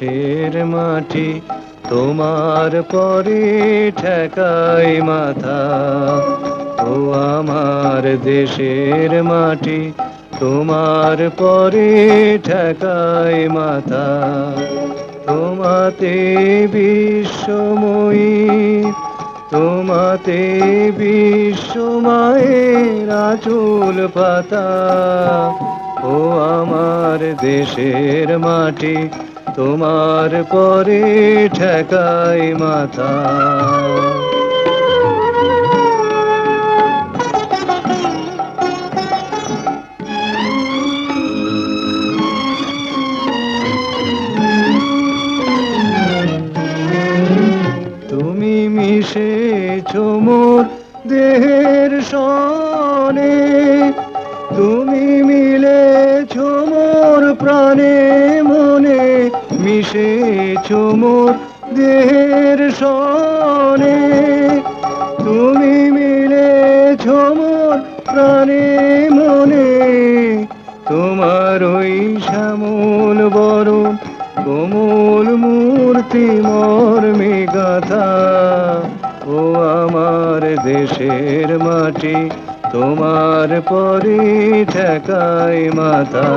দেশের মাটি তোমার পরে ঠেকাই মাথা। ও আমার দেশের মাটি তোমার পরে ঠেকাই মাথা। তোমাতে বিশ্বময়ী, তোমাতে বিশ্বমায়ের আঁচল পাতা। ও আমার দেশের মাটি তোমার পরে ঠেকাই মাথা। তুমি মিশেছো মোর দেহের সনে, তুমি মিলেছো মোর প্রাণে মনে, মিশেছো মোর দেহের সনে, তুমি মিলেছো মোর প্রাণে মনে। তোমার ওই শ্যামল বরণ কোমল মূর্তি মর্মে গাথা। ও আমার দেশের মাটি তোমার পরে ঠেকাই মাথা।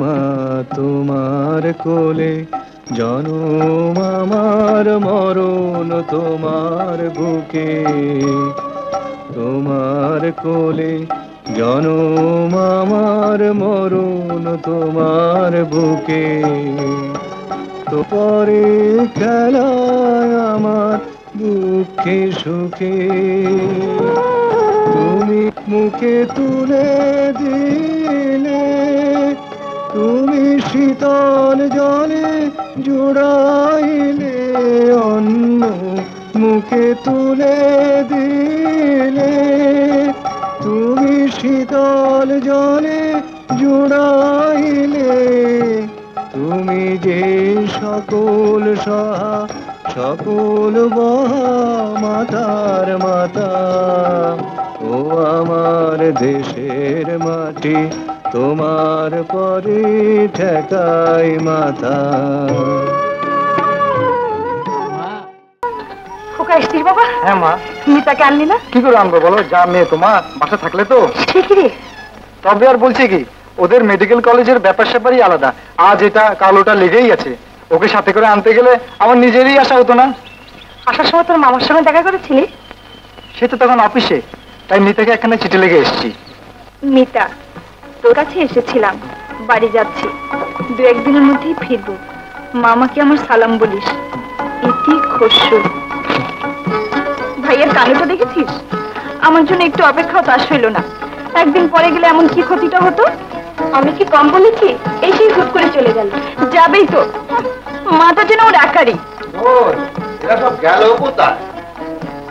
মা তোমার কোলে জনম আমার, মরণ তোমার বুকে। তোমার কোলে জনম আমার, মরণ তোমার বুকে। তো পরে খেলায় আমার দুঃখে সুখে, তুমি মুখে তুলে দিলে, তুমি শীতল জলে জুড়াইলে অন্ন মুখে তুলে দিলে। তুমি শীতল জলে জুড়াইলে, তুমি যে সকল সহা সকল বহা মাতার মাতা। ও আমার দেশের মাটি তোমার পরে ঠেকাই মাথা। বাবা, হ্যাঁ মা। মিতাকে আনলি না? কি করে আনবো বলো, যা মেয়ে তোমার বাসা থাকলে তো। ঠিকই রে। তবে আর বলছি কি, ওদের মেডিকেল কলেজের ব্যাপার স্যাপারই আলাদা। আজ এটা কাল ওটা লেগেই আছে। ওকে সাথে করে আনতে গেলে আমার নিজেরই আসা হতো না। আসার সময় তোর মামার সঙ্গে দেখা করেছিলি? সে তো তখন অফিসে, তাই মিতাকে এখানে চিঠি লেগে এসেছি। মিতা, তোর কাছে এসেছিলাম, বাড়ি যাচ্ছি, দু একদিনের মধ্যেই ফিরবো। মামাকে আমার সালাম বলিস। ইতি খসরু। ভাইয়ের কানেটা দেখেছিস? আমার জন্য একটু অপেক্ষাও তার হইল না। একদিন পরে গেলে এমন কি ক্ষতিটা হতো? আমি কি কম বলেছি? এসেই হুট করে চলে গেল। যাবেই তো, মাথা যেন ওর একারই। এরা সব গেল কোথায়?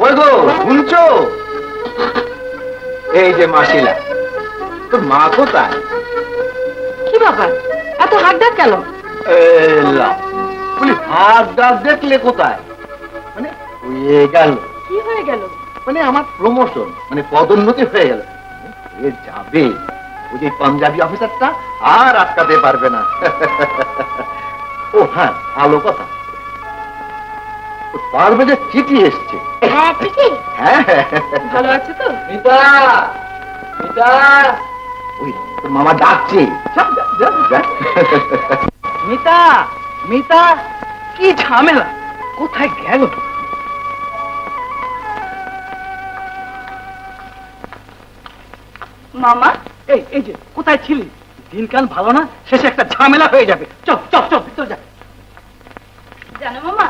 ওই গো, শুনছো? এই যে মাসিলা, তোর মা কোথায়? কি ব্যাপার, এত হাত ডাক কেন? বলি হাত ডাক দেখলে কোথায়? মানে হয়ে গেল। কি হয়ে গেল? মানে আমার প্রমোশন, মানে পদোন্নতি হয়ে গেল। এ যাবে, ওই যে পাঞ্জাবি অফিসারটা আর আটকাতে পারবে না। ও হ্যাঁ, ভালো কথা, পারবে যে চিঠি এসছে। হ্যাঁ চিঠি? হ্যাঁ। ভালো আছে তো? মিতা, মিতা, ওই তোর মামা ডাকছে। মিতা, মিতা, কি ঝামেলা, কোথায় গেল? মামা, এই যে কোথায় ছিলি? দিনকাল ভালো না, শেষে একটা ঝামেলা হয়ে যাবে। চল চল চল, ভিতর যা। জানো মামা,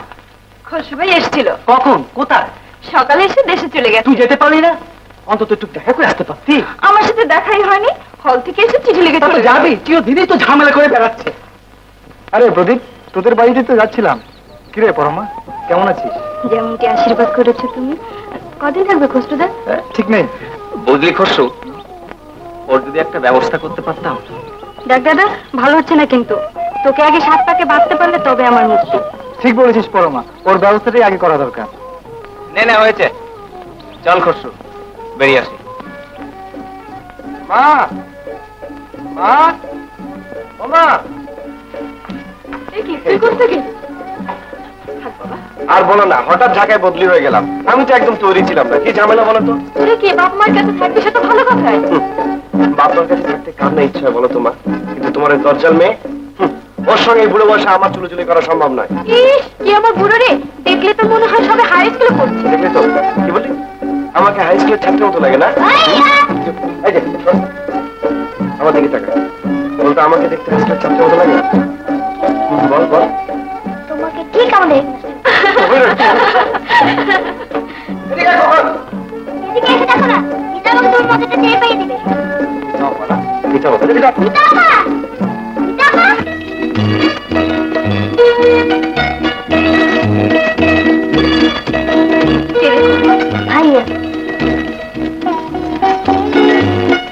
খসরু ভাই এসেছিল। কখন, কোথায়? সকালে এসে দেশে চলে গেছে। তুই যেতে পারলি না? অন্তত একটু দেখা করে আসতে পারতি। আমার সাথে দেখাই হয়নি, হল থেকে এসে চিঠি লিখে চলে যাবি, চিরদিনই তো ঝামেলা করে বেড়াচ্ছে। আরে প্রদীপ, তোদের বাড়িতে তো যাচ্ছিলাম। কিরে পরমা, কেমন আছিস? যেমনটি আশীর্বাদ করেছো তুমি। কদিন থাকবে খসরুদা? ঠিক নেই। বুঝলি খসরু, ওর যদি একটা ব্যবস্থা করতে পারতাম। দেখ দাদা, ভালো হচ্ছে না কিন্তু। তোকে আগে 7 পাকে বাঁধতে পারলে তবে আমার মুক্তি। ঠিক বলেছিস পরমা, ওর ব্যবস্থাটাই আগে করা দরকার। নে হয়েছে, চল খসরু, বেরিয়ে আসি। মা, মা, ও মা। কি তুই করতে কি? আর বলো না, হঠাৎ ঢাকায় বদলি হয়ে গেলাম। আমি তো একদম তৈরি ছিলাম না। কি ঝামেলা বলো তো? তোরে কি বাপ মার কাছে থাকবি, সেটা ভালো কথাই। বাবার কাছে থাকতে কার না ইচ্ছা হয় বলো তোমার? কিন্তু তোমার ওই দরজাল মেয়ে, ওর সঙ্গে এই বুড়ো বয়সে আমার চুলোচুলি করা সম্ভব নয়। ইস, কি আমার বুড়ো রে, দেখলে তো মনে হয় সবে হাই স্কুলে পড়ছে। দেখলে তো, কি বলি? আমাকে হাই স্কুলের ছাত্রের মতো লাগে না? এই যে, আমার দিকে টাকা বলতো, আমাকে দেখতে হাই স্কুলের ছাত্রের মতো লাগে? বল বল। তোমাকে কি কামড়ে? এদিকে আয়, খবর। এদিকে এসে দেখো না, মিতা বাবু তোর মধ্যে চেয়ে পেয়ে দিবে। যাও, বাবা। মিথ্যা কথা, এদিকে আয়। মিতা বাবা, মিতা বাবা। ভাইয়া,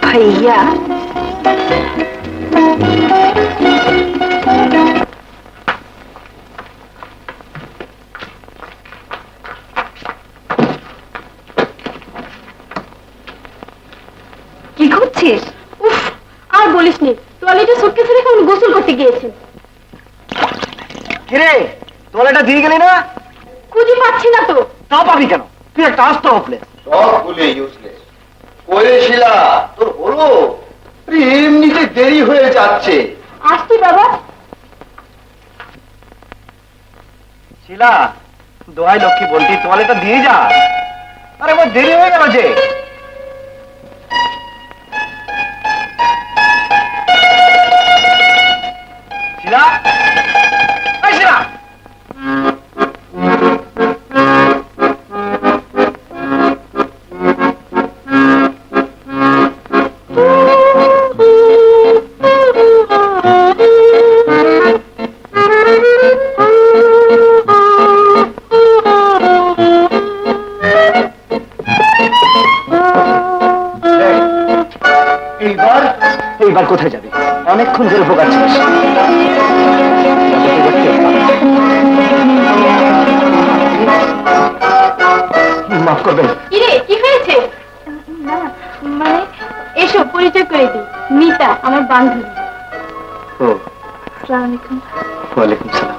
ভাইয়া, কি করছিস? উফ, আর বলিস নি, টয়লেটে সুটকেসে রেখে উনি গোসল করতে গিয়েছেন। কিরে, তোয়ালেটা দিয়ে গেলি না? খুঁজে পাচ্ছি না তো। তা পাবি কেন? তুই একটা আস্ত হপলে। সব ভুলে ইউজলেস। ওরে শিলা, তোর হলো? এমনিতে দেরি হয়ে যাচ্ছে। আসছি বাবা। শিলা, দোহাই লক্ষ্মী বলতি, তোয়ালেটা দিয়ে যা। আরে আমার দেরি হয়ে গেল যে। শিলা, এই শিলা। এইবার কোথায় যাবি? অনেকক্ষণ ধরে ভোগাচ্ছিস। মাফ করবেন। কিরে, কি হয়েছে? না, মানে এসো পরিচয় করে দিই। মিতা আমার বান্ধবী। ও, আসসালামু আলাইকুম। ওয়ালাইকুম সালাম।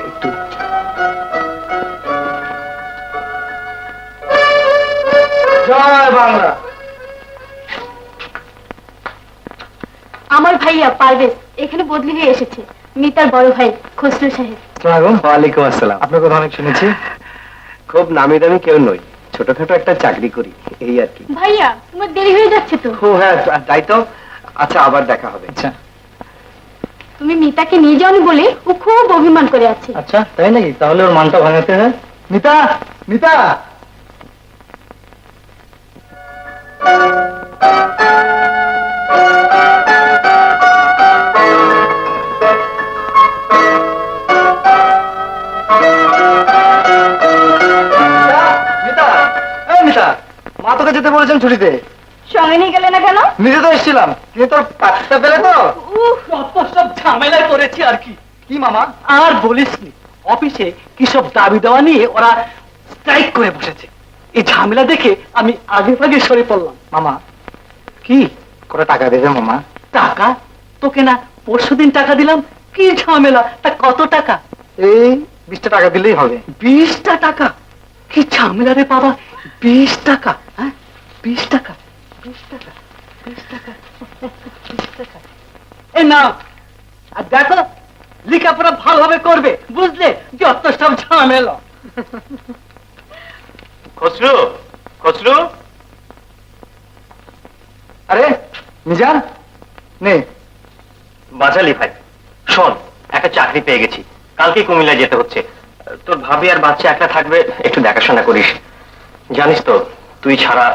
একটু জয় বাংলা। আমার ভাইয়া পারভেজ এখানে বদলি হয়ে এসেছে। মিতার বড় ভাই খসরু সাহেব। ওয়ালাইকুম আসসালাম। আপনার কথা অনেক শুনেছি। খুব নামি দামি কেউ নই, ছোটখাটো একটা চাকরি করি, এই আর কি। ভাইয়া, তোমার দেরি হয়ে যাচ্ছে তো। ও হ্যাঁ, তাই তো। আচ্ছা, আবার দেখা হবে। আচ্ছা তুমি মিতাকে নিয়ে যাওনি বলে ও খুব অভিমান করে আছে। আচ্ছা, তাই নাকি? তাহলে ওর মানটা ভাঙাতে হয়। মিতা, মিতা। মা তোকে যেতে বলেছেন ছুটিতে, সঙ্গে নিয়ে গেলে না কেন? নিজে তো এসেছিলাম, কিন্তু তোর পাত্তা পেলে তো। সব ঝামেলায় করেছি আর কি। কি মামা? আর বলিসনি, অফিসে কি সব দাবি দেওয়া নিয়ে ওরা স্ট্রাইক করে বসেছে। এই ঝামেলা দেখে আমি আগে ভাগে সরে পড়লাম। মামা কি করে টাকা দেবে মামা? টাকা তোকে না পরশুদিন টাকা দিলাম। কি ঝামেলা? তা কত টাকা? এই 20টা টাকা দিলেই হবে। 20টা টাকা? কি ঝামেলা রে বাবা, 20 টাকা? হ্যাঁ, 20 টাকা, 20 টাকা, 20 টাকা, 20 টাকা। এই নাও, আর দেখো লেখাপড়া ভালোভাবে করবে, বুঝলে? যত সব ঝামেলা। খসরু, খসরু। আরে মিজান, নে। বাঁচালি ভাই, শোন, একটা চাকরি পেয়ে গেছি, কালকেই কুমিল্লা যেতে হচ্ছে। তোর ভাবি আর বাচ্চা একটা থাকবে, একটু দেখাশোনা করিস। জানিস তো, তুই ছাড়া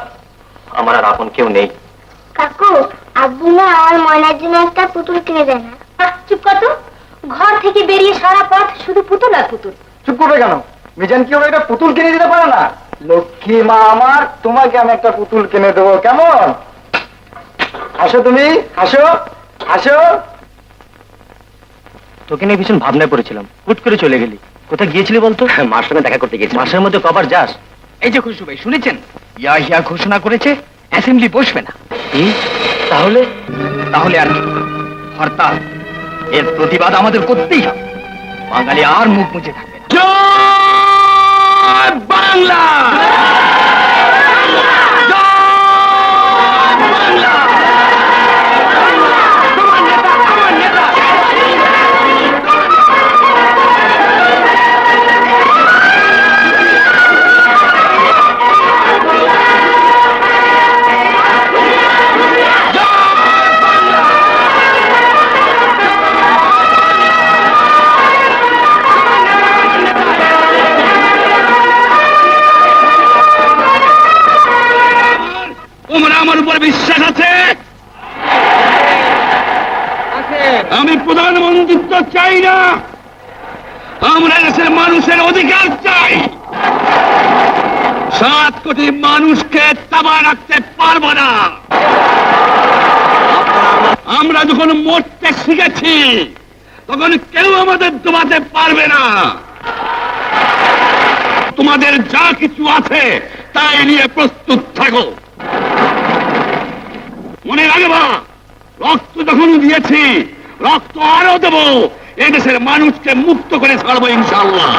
আমার আর আপন কেউ নেই। কাকু, আব্বু না আর ময়নার জন্য একটা পুতুল কিনে দেয় না। চুপ কর তো। ঘর থেকে বেরিয়ে সারা পথ শুধু পুতুল আর পুতুল। চুপ করবে কেন? মিজান কি ওরা একটা পুতুল কিনে দিতে পারে না? লক্ষ্মী মা আমার, তোমাকে আমি একটা পুতুল কিনে দেবো, কেমন? আসো তুমি, আসো আসো। তোকে নিয়ে ভীষণ ভাবনায় পড়েছিলাম, হুট করে চলে গেলি। কোথায় গিয়েছিলি বলতো? মার সঙ্গে দেখা করতে গেছি। মাসের মধ্যে কবার যাস? এই যে খুশু ভাই, শুনেছেন? ইয়াহিয়া ঘোষণা করেছে অ্যাসেম্বলি বসবে না। কি? তাহলে? তাহলে আর কি, হরতাল। এর প্রতিবাদ আমাদের করতেই হবে। বাঙালি আর মুখ মুছে থাকবে না। জয় বাংলা! জয় বাংলা! তোমার নেতা, আমার নেতা। তোমরা আমার উপর বিশ্বাস আছে? আমি প্রধানমন্ত্রিত্ব চাই না, আমরা দেশের মানুষের অধিকার চাই। 7 কোটি মানুষকে তাবা রাখতে পারবো না। আমরা যখন মরতে শিখেছি তখন কেউ আমাদের দমাতে পারবে না। তোমাদের যা কিছু আছে তাই নিয়ে প্রস্তুত থাকো। মনে রাখবা, রক্ত যখন দিয়েছি, রক্ত আরো দেবো। এদেশের মানুষকে মুক্ত করে ছাড়বো ইনশাআল্লাহ।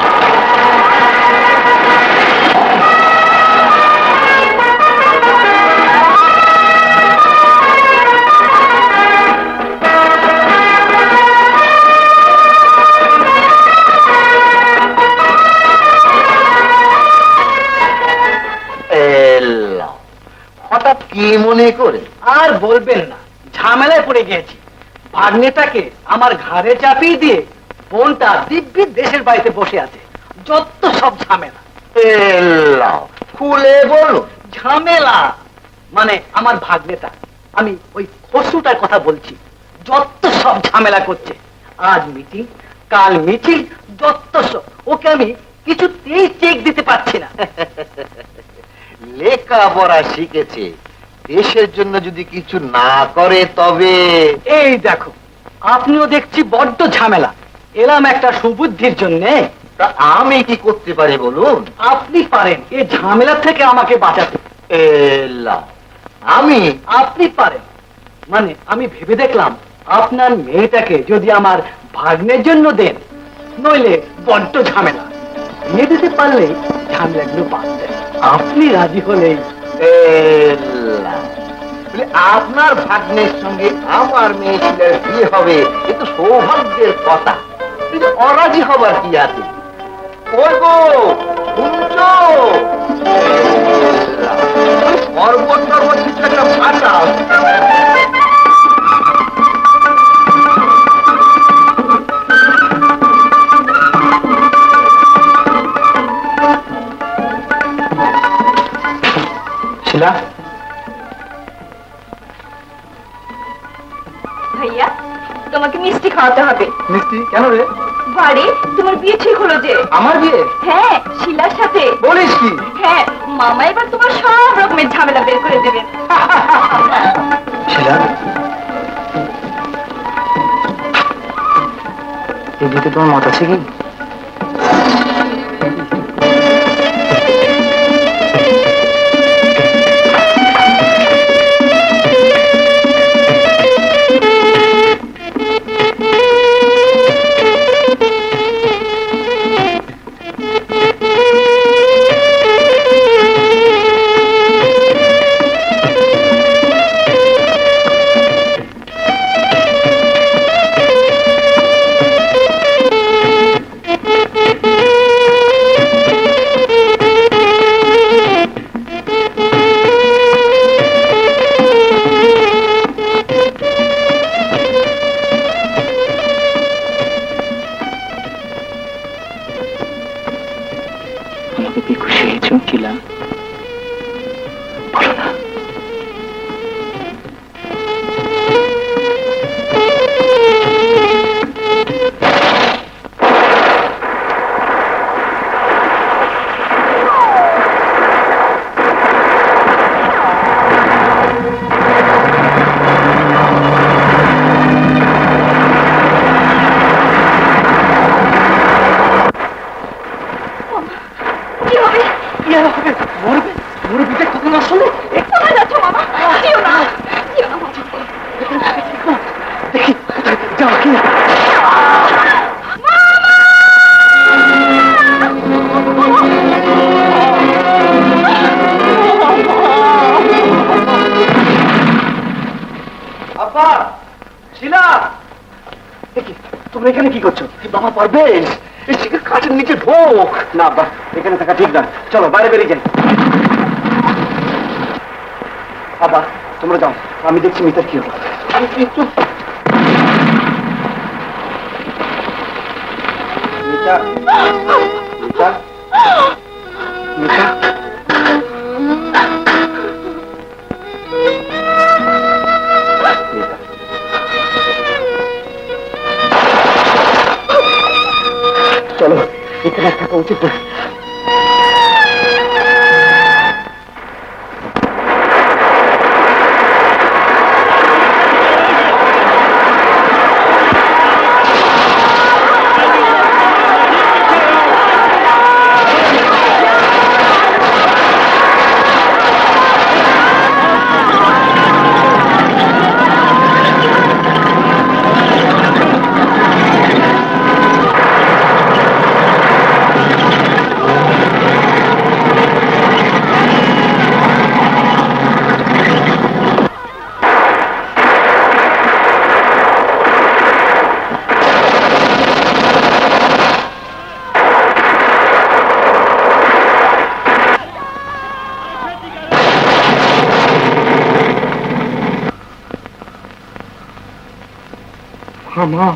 হঠাৎ কি মনে করে? আর বলবেন না, ঝামেলায় পড়ে গিয়েছি। ভাগ্নেটাকে আমার ঘাড়ে চাপিয়ে দিয়ে বোনটা দিব্যি দেশের বাড়িতে বসে আছে। যত সব ঝামেলা। খুলে বলো। ঝামেলা মানে আমার ভাগ্নেটা, আমি ওই খসুটার কথা বলছি, যত সব ঝামেলা করছে। আজ মিটিং, কাল মিছিল, যত সব। ওকে আমি কিছুতেই চেক দিতে পারছি না। লেখাপড়া শিখেছে, দেশের জন্য যদি কিছু না করে তবে। এই দেখো, আপনিও দেখছি বড্ড ঝামেলা। এলাম একটা সুবুদ্ধির জন্যে। তা আমি কি করতে পারি বলুন? আপনি পারেন এই ঝামেলা থেকে আমাকে বাঁচাতে। আমি? আপনি পারেন মানে আমি ভেবে দেখলাম, আপনার মেয়েটাকে যদি আমার ভাগ্নের জন্য দেন, নইলে বড্ড ঝামেলা। বিয়ে দিতে পারলেই ঝামেলাগুলো বাঁচতে। আপনি রাজি হলেই। আপনার ভাগ্নের সঙ্গে আমার মেয়ে ছেলের বিয়ে হবে, এ তো সৌভাগ্যের কথা। কিন্তু অরাজি হবার কি আছে? ওই গো, শুনছো? পর্বত টর্বত কিছু একটা ফাটা। শিলা, ভাইয়া, তোমাকে মিষ্টি খাওয়াতে হবে। মিষ্টি কেন রে? বাড়ি তোমার বিয়ে ঠিক হলো যে। আমার বিয়ে? হ্যাঁ, শিলার সাথে। বলিস কি? হ্যাঁ, মামা এবার তোমার সব রকমের ঝামেলা বের করে দেবেন। শিলা, এই বিয়েতে তোমার মত আছে কি? আব্বা, শিলা, তোমরা এখানে কি করছো? বাবা পারবেশ, এই শিখে কাঠের নিচে ঢোক। না আব্বা, এখানে থাকা ঠিক না, চলো বাইরে বেরিয়ে যাই। আব্বা তোমরা যাও, আমি দেখছি মিতার কি হলো। আমি একটু মিতা, মিতা, মিতা, চলো এখানে থাকা উচিত না। মা,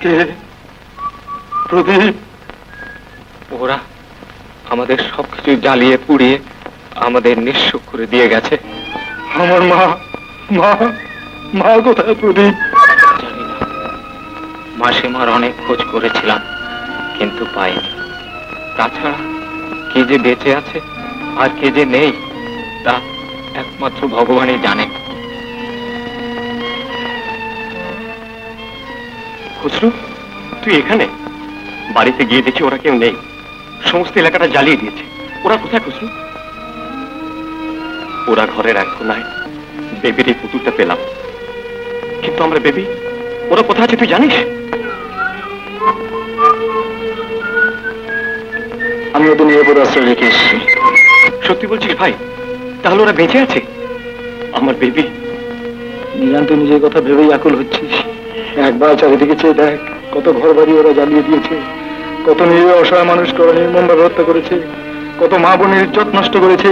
কে? প্রদীপ? ওরা আমাদের সবকিছু জ্বালিয়ে পুড়িয়ে আমাদের নিঃস্ব করে দিয়ে গেছে। আমার মা, মা, মা কোথায় প্রদীপ? জানি না, মাসিমার অনেক খোঁজ করেছিলাম কিন্তু পাইনি। তাছাড়া কি যে বেঁচে আছে আর কে যে নেই তা একমাত্র ভগবানই জানেন। খুসরু, তুই এখানে? বাড়িতে গিয়ে দেখি ওরা কেউ নেই, সমস্ত এলাকাটা জ্বালিয়ে দিয়েছে। ওরা কোথায় খুসরু? ওরা ঘরের এক কোনায় বেবির এই পুতুলটা পেলাম, কিন্তু আমরা বেবি, ওরা কোথায় আছে তুই জানিস? আমি ওদের নিরাপদ আশ্রয় রেখে এসেছি। সত্যি বলছিস ভাই? তাহলে ওরা বেঁচে আছে? আমার বেবি। নিজান, তুই নিজের কথা ভেবেই আকুল হচ্ছিস। একবার চারিদিকে চেয়ে দেখ, কত ঘর বাড়ি ওরা জ্বালিয়ে দিয়েছে, কত নিরীহ অসহায় মানুষকে ওরা নির্মমভাবে হত্যা করেছে, কত মা বোনের ইজ্জত নষ্ট করেছে।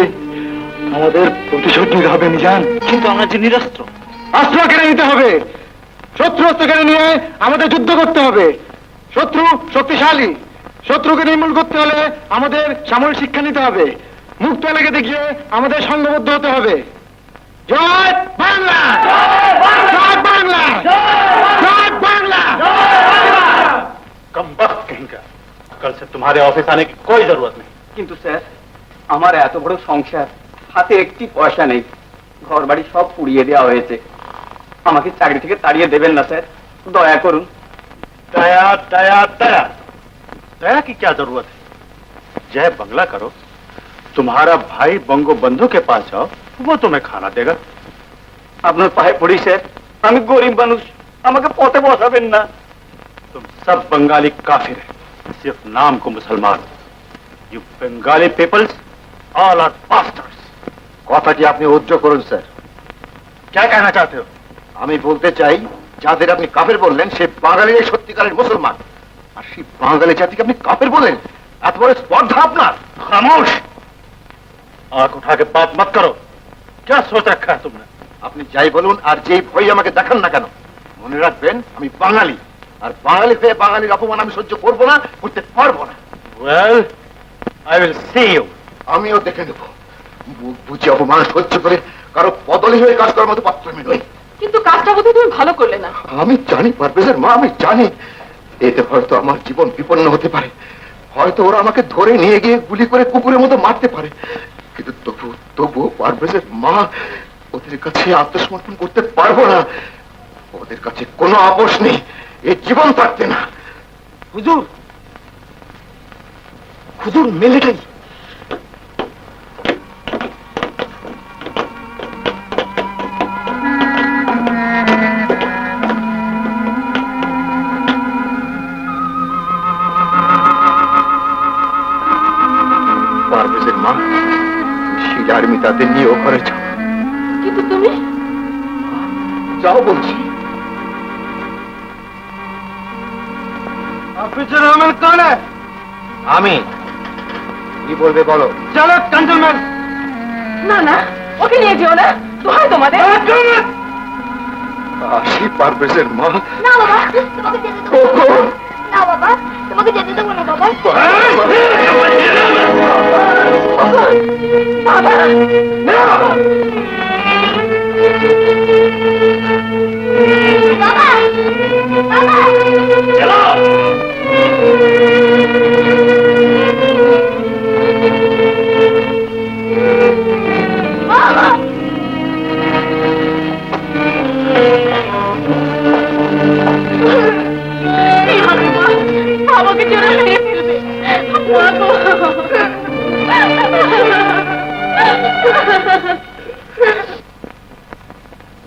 আমাদের প্রতিশোধ নিতে হবে নিজান। কিন্তু আমরা যে নিরস্ত্র। অস্ত্র কেড়ে নিতে হবে, শত্রু অস্ত্র কেড়ে নিয়ে আমাদের যুদ্ধ করতে হবে। শত্রু শক্তিশালী, শত্রুকে নির্মূল করতে হলে আমাদের সামরিক শিক্ষা নিতে হবে। মুক্ত এলাকাতে গিয়ে আমাদের সংঘবদ্ধ হতে হবে। জয় বাংলা! জয় বাংলা! জয় বাংলা! कम वक्त कहीं का, कल से तुम्हारे ऑफिस आने की कोई जरूरत नहीं। কিন্তু স্যার, আমার এত বড় সংসার, হাতে একটি পয়সা নেই, ঘর বাড়ি সব পুড়িয়ে দেওয়া হয়েছে। আমাকে চাকরি থেকে তাড়িয়ে দেবেন না স্যার, দয়া করুন। दया दया दया दया की क्या जरूरत है? जय बंगला करो, तुम्हारा भाई बंगो बंधु के पास जाओ, वो तुम्हें खाना देगा। আপনার পায়ে পড়ি স্যার, আমি গরিব মানুষ, আমাকে পথে বসাবেন না। तुम सब बंगाली काफिर है, सिर्फ नाम को मुसलमान। You Bengali peoples all are bastards. কথাটি আপনি উজ্জ্ব করুন স্যার। क्या कहना चाहते हो? আমি বলতে চাই, যাদের আপনি কাফের বললেন সে বাঙালিরাই সত্যিকারের মুসলমান, আর সেই বাঙালি জাতিকে আপনি কাফের বলেন? এত বড় স্পর্ধা আপনার! খামোশ! आंख उठा के बात मत करो। क्या सोच रखा है तुमने? আপনি যাই বলুন আর যেই ভয় আমাকে দেখান না কেন, মনে রাখবেন আমি বাঙালি, আর বাঙালি হয়ে বাঙালির অপমান আমি সহ্য করবো না, করতে পারবো না। Well, I will see you. আমিও দেখে নেব। মুখ বুঝে অপমান সহ্য করে কারো বদলি হয়ে কাজ করার মতো পাত্র আমি নই। কিন্তু কাজটা বোধহয় তুমি ভালো করলে না। আমি জানি পারভেজের মা, আমি জানি এতে হয়তো আমার জীবন বিপন্ন হতে পারে, হয়তো ওরা আমাকে ধরে নিয়ে গিয়ে গুলি করে কুকুরের মতো মারতে পারে, কিন্তু তবু পারভেজের মা, ওদের কাছে আত্মসমর্পণ করতে পারবো না। ওদের কাছে কোনো আপোষ নেই, এই জীবন থাকতে না। হুজুর, হুজুর মিলিটারি। পারভেজের মা, শিলার মিতাদের নিয়ে ও ঘরে যাও। কিন্তু তুমি যাও বলছি। অফিসার রহমান কোন? আমি। কি বলবে বলো। চলো জেন্টলম্যান। না না, ওকে নিয়ে যেও না, দোহাই তোমাদের। আসি পারভেজের মা। না বাবা, তোমাকে যেতে দেবো না। না বাবা, তোমাকে যেতে দেবো না বাবা। বাবা, বাবা, বাবা। বাবা। এই হবে মা, বাবাকে জোরে মেরে ফেলবে। মা গো।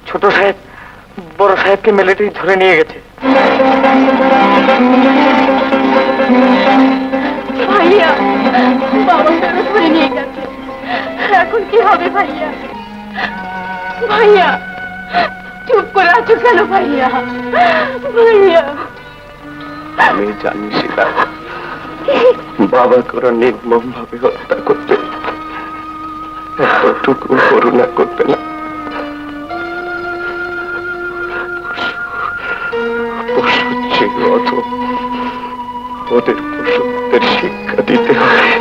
ছোট সাহেব বড় সাহেবকে মিলিটারি ধরে নিয়ে গেছে। ভাইয়া, বাবাকে ওরা ধরে নিয়ে গেছে, এখন কি হবে ভাইয়া? ভাইয়া, চুপ করে আছো কেন ভাইয়া? ভাইয়া, আমি জানি শিলা, বাবাকে ওরা নির্মম ভাবে হত্যা করতে, এতটুকু করুণা করতে না। পশু ছিল অধম, ওদের পশুদের শিক্ষা দিতে হবে,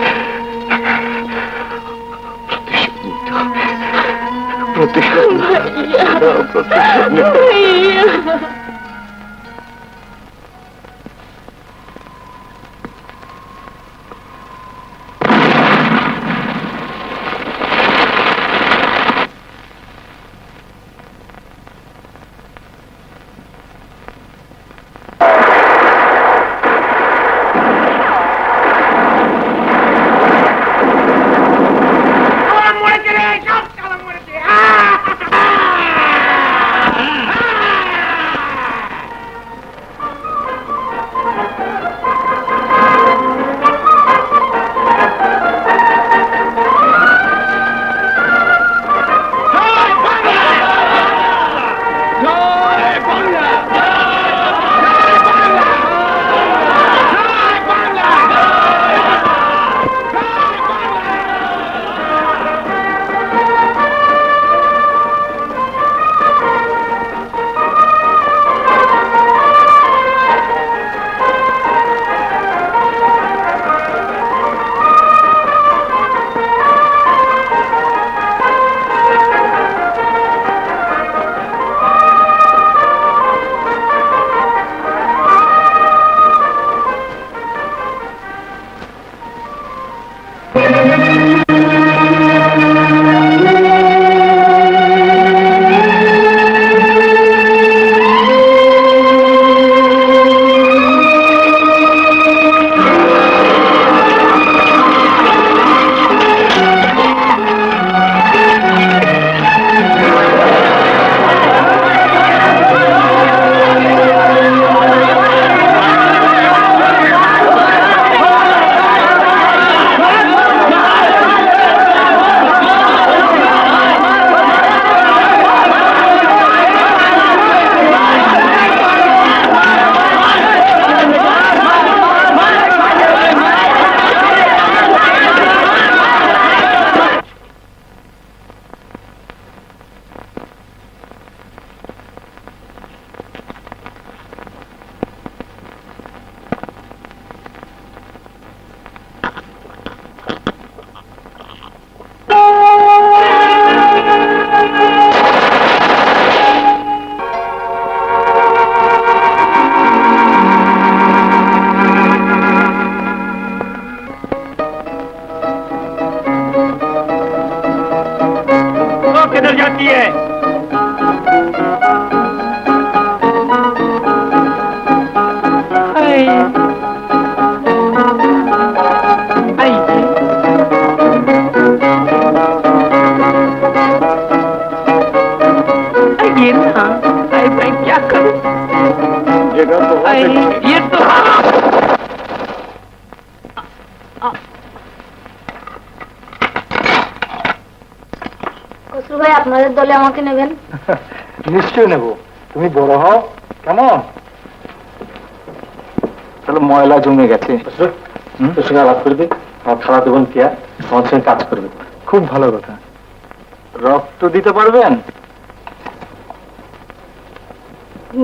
প্রতিশোধ নিতে হবে, প্রতিশোধ নিতে হবে। ভাইয়া। किधर जाती है? ये ना मैं क्या करूं? जगह तो बहुत अच्छी। ये तो খসরু ভাই আপনাদের দলে আমাকে নেবেন? নিশ্চয় নেব, তুমি বড় হও কেমন। তাহলে ময়লা জমে গেছে, তোর সঙ্গে আলাপ করবে, আমার খালাতো বোন পিয়া আমার সঙ্গে কাজ করবে। খুব ভালো কথা। রক্ত দিতে পারবেন?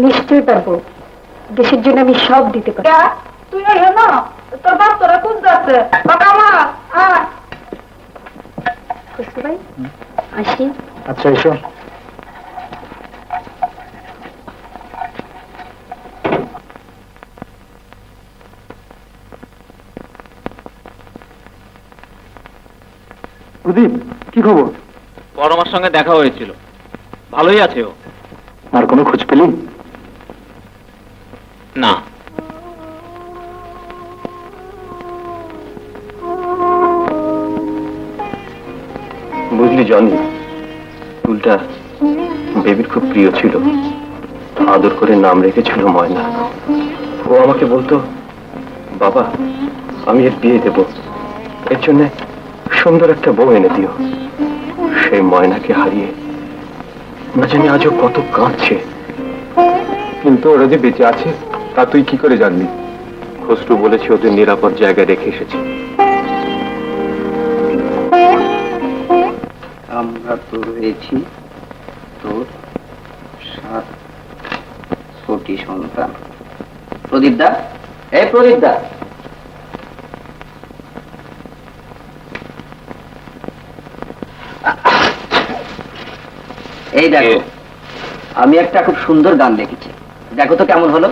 নিশ্চয়ই পারবো, দেশের জন্য আমি সব দিতে পারি। তুই না তোর বাপ তোরা কোন যাচ্ছে খসরু ভাই আসি। আচ্ছা এসো। প্রদীপ, কি খবর? পরমার সঙ্গে দেখা হয়েছিল, ভালোই আছে ও। আর কোনো খোঁজ পেলি? না। বুঝলি জনি, ফুলটা বেবির খুব প্রিয় ছিল, আদর করে নাম রেখেছিল ময়না। ও আমাকে বলতো, বাবা আমি এর বিয়ে দেব, এর জন্য সুন্দর একটা বউ এনে দিও। সেই ময়নাকে হারিয়ে না জানি আজও কত কাঁদছে। কিন্তু ওরা যে বেঁচে আছে তা তুই কি করে জানলি? খসরু বলেছে ওদের নিরাপদ জায়গায় রেখে এসেছে। আমরা তো রয়েছি তোর 7 কোটি সন্তান। প্রদীপ দা, এই প্রদীপ দা, এই দেখো আমি একটা খুব সুন্দর গান লিখেছি, দেখো তো কেমন হলো।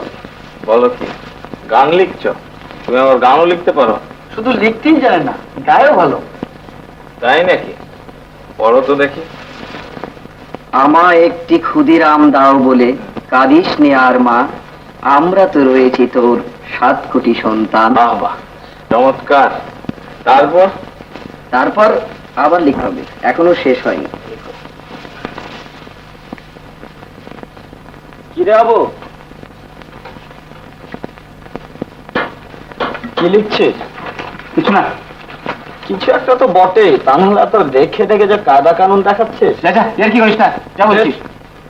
বলো কি গান লিখছো? তুমি আমার গানও লিখতে পারো? শুধু লিখতেই জানে না, গায়েও ভালো। তাই নাকি? পড়ো তো দেখি। আমায় একটি ক্ষুদিরাম দাও বলে কাঁদিস নে আর মা, আমরা তো রয়েছি তোর 7 কোটি সন্তান। বাহ বাহ, চমৎকার। তারপর? তারপর আবার লিখতে হবে, এখনো শেষ হয়নি। কি রে বাবু, কি লিখছিস? কিছু না। কিছু একটা তো বটে, তা নাহলে তো দেখে দেখে যে কায়দা কানুন দেখাচ্ছে। এর কি করিস না, যা বলছিস।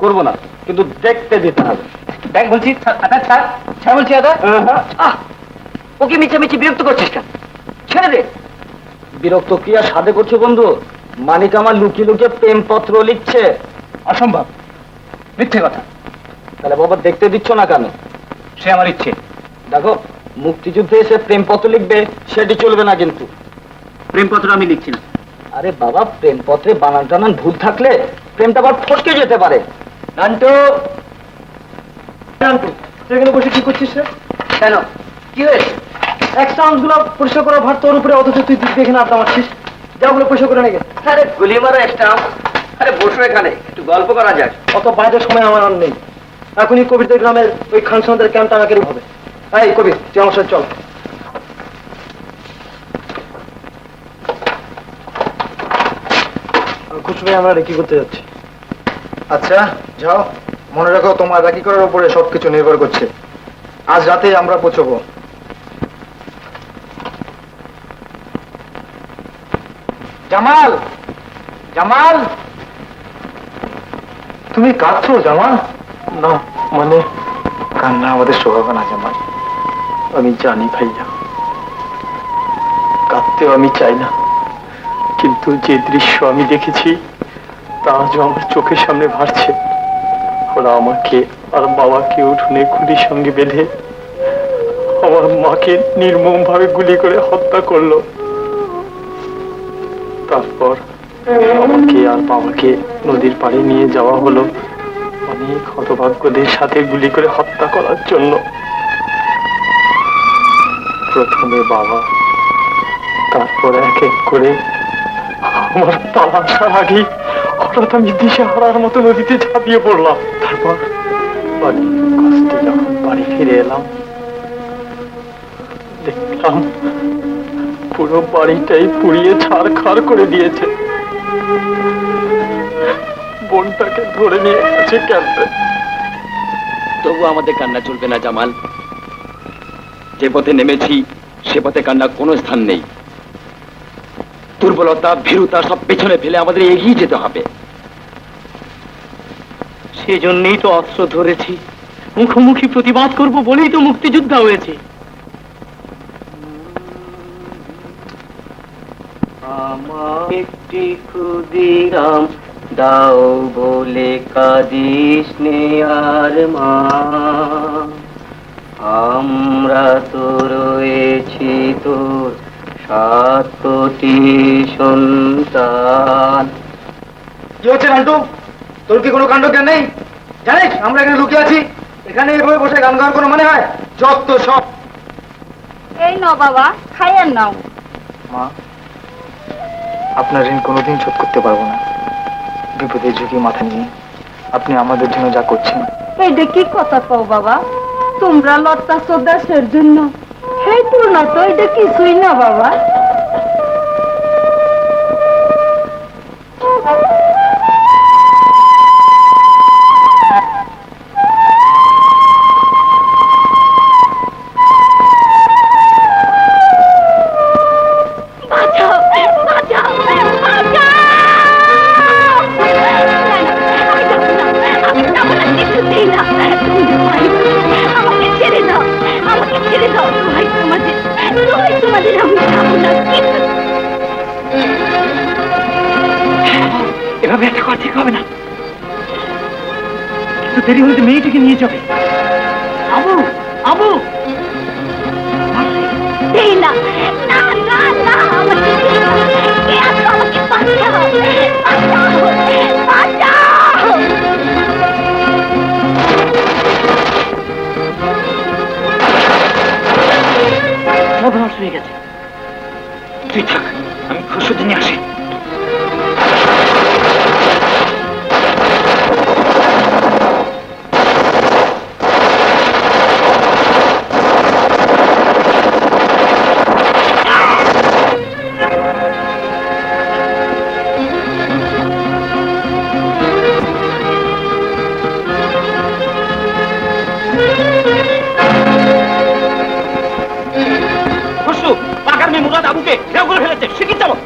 করবো না, কিন্তু দেখতে দিতে হবে। দেখ বলছি, ছাড় বলছি দাদা। ওকে মিছামিছি বিরক্ত করছিস কেন? ছেড়ে দে। বিরক্ত কি আর সাধে করছে বন্ধু? মানিক আমার লুকিয়ে লুকিয়ে প্রেমপত্র লিখছে। অসম্ভব, মিথ্যে কথা। তাহলে বাবা দেখতে দিচ্ছ না কেন? সে আমার ইচ্ছে। দেখো, মুক্তিযুদ্ধে এসে প্রেমপত্র লিখবে সেটি চলবে না কিন্তু। প্রেমপত্র আমি লিখছি না। আরে বাবা, প্রেমপত্রে বানান টানান ভুল থাকলে প্রেমটা আবার ফসকে যেতে পারে। নান্টু, তুই এখানে বসে কি করছিস রে? কেন কি হয়েছে? এক্সাউন্ট গুলো পরিষ্কার করার ভার তোর উপরে, অথচ তুই দেখে না আড্ডা মারছিস। যা ওগুলো পরিষ্কার করে নিয়ে গে। আরে গুলি মারো একটা। আরে বসো এখানে, একটু গল্প করা যাক। অত বাইরের সময় আমার আর নেই। এখনই কবিরদের গ্রামের ওই খানসানদের ক্যাম্পটা আমাকে হবে। এই কবির, তুই আমার সাথে চল। খুশবু আমরা রেকি করতে যাচ্ছি। আচ্ছা যাও, মনে রাখো তোমার রেকি করার উপরে সবকিছু নির্ভর করছে। আজ রাতে আমরা পৌঁছবো। জামাল, জামাল, তুমি কাঁদছো জামাল? না মানে, কান্না আমাদের স্বভাব না জামাল। আমি জানি ভাইয়া, কাঁদতেও আমি চাই না, কিন্তু যে দৃশ্য আমি দেখেছি তা আজও আমার চোখের সামনে ভাসছে। ওরা আমাকে আর বাবাকে উঠোনে খুঁটির সঙ্গে বেঁধে আমার মাকে নির্মম ভাবে গুলি করে হত্যা করলো। তারপর আমাকে আর বাবাকে নদীর পাড়ে নিয়ে যাওয়া হলো অনেক হতভাগ্যদের সাথে গুলি করে হত্যা করার জন্য। প্রথমে বাবা, তারপর এক এক করে আমার পা আসার আগেই হঠাৎ আমি দিশে হারার মতো নদীতে ঝাঁপিয়ে পড়লাম। তারপর অনেক কষ্টে যখন বাড়ি ফিরে এলাম, দেখলাম পুরো বাড়িটাই পুড়িয়ে ছারখার করে দিয়েছে। বোনটাকে ধরে নিয়ে গেছে ক্যাম্পে। তবু আমাদের কান্না চলবে না জামাল। যে পথে নেমেছি সে পথে কান্না কোনো স্থান নেই। দুর্বলতা ভীরুতা সব পেছনে ফেলে আমাদের এগিয়ে যেতে হবে। সেজন্যই তো অস্ত্র ধরেছি, মুখোমুখি প্রতিবাদ করব বলেই তো মুক্তিযুদ্ধ হয়েছে। আমার একটি ক্ষুদিরাম দাও বলে কাঁদিস নে আর মা, আমরা তো রয়েছি তোর 7 কোটি সন্তান। কি হচ্ছে নান্টু? তোর কি কোনো কাণ্ড জ্ঞান নেই? জানিস আমরা এখানে লুকিয়ে আছি? এখানে এভাবে বসে গান গাওয়ার কোনো মানে হয়? যত সব। এই নাও বাবা, খাইয়েন নাও। মা, আপনার ঋণ কোনোদিন শোধ করতে পারবো না। বিপদের ঝুঁকি মাথা নিয়ে আপনি আমাদের জন্য যা করছেন। এইটা কি কথা কও বাবা? তোমরা লড়তা দেশের জন্য, সেই তুলনা তো এটা কিছুই না বাবা। এভাবে একটা কথা ঠিক হবে না। কিন্তু দেরি হলে মেয়েটিকে নিয়ে যাবে। আবু আবু এই না, না না না, আমাকে কে আছো? আমাকে বাঁচাও, বাঁচাও, বাঁচাও। সর্বনাশ হয়ে গেছে। তুই থাক, আমি খুশি নিয়ে আসি। পাকার মেয়ে মুরাদ আবুকে ঘেরাও করে ফেলেছে, শিখিয়ে যাবো।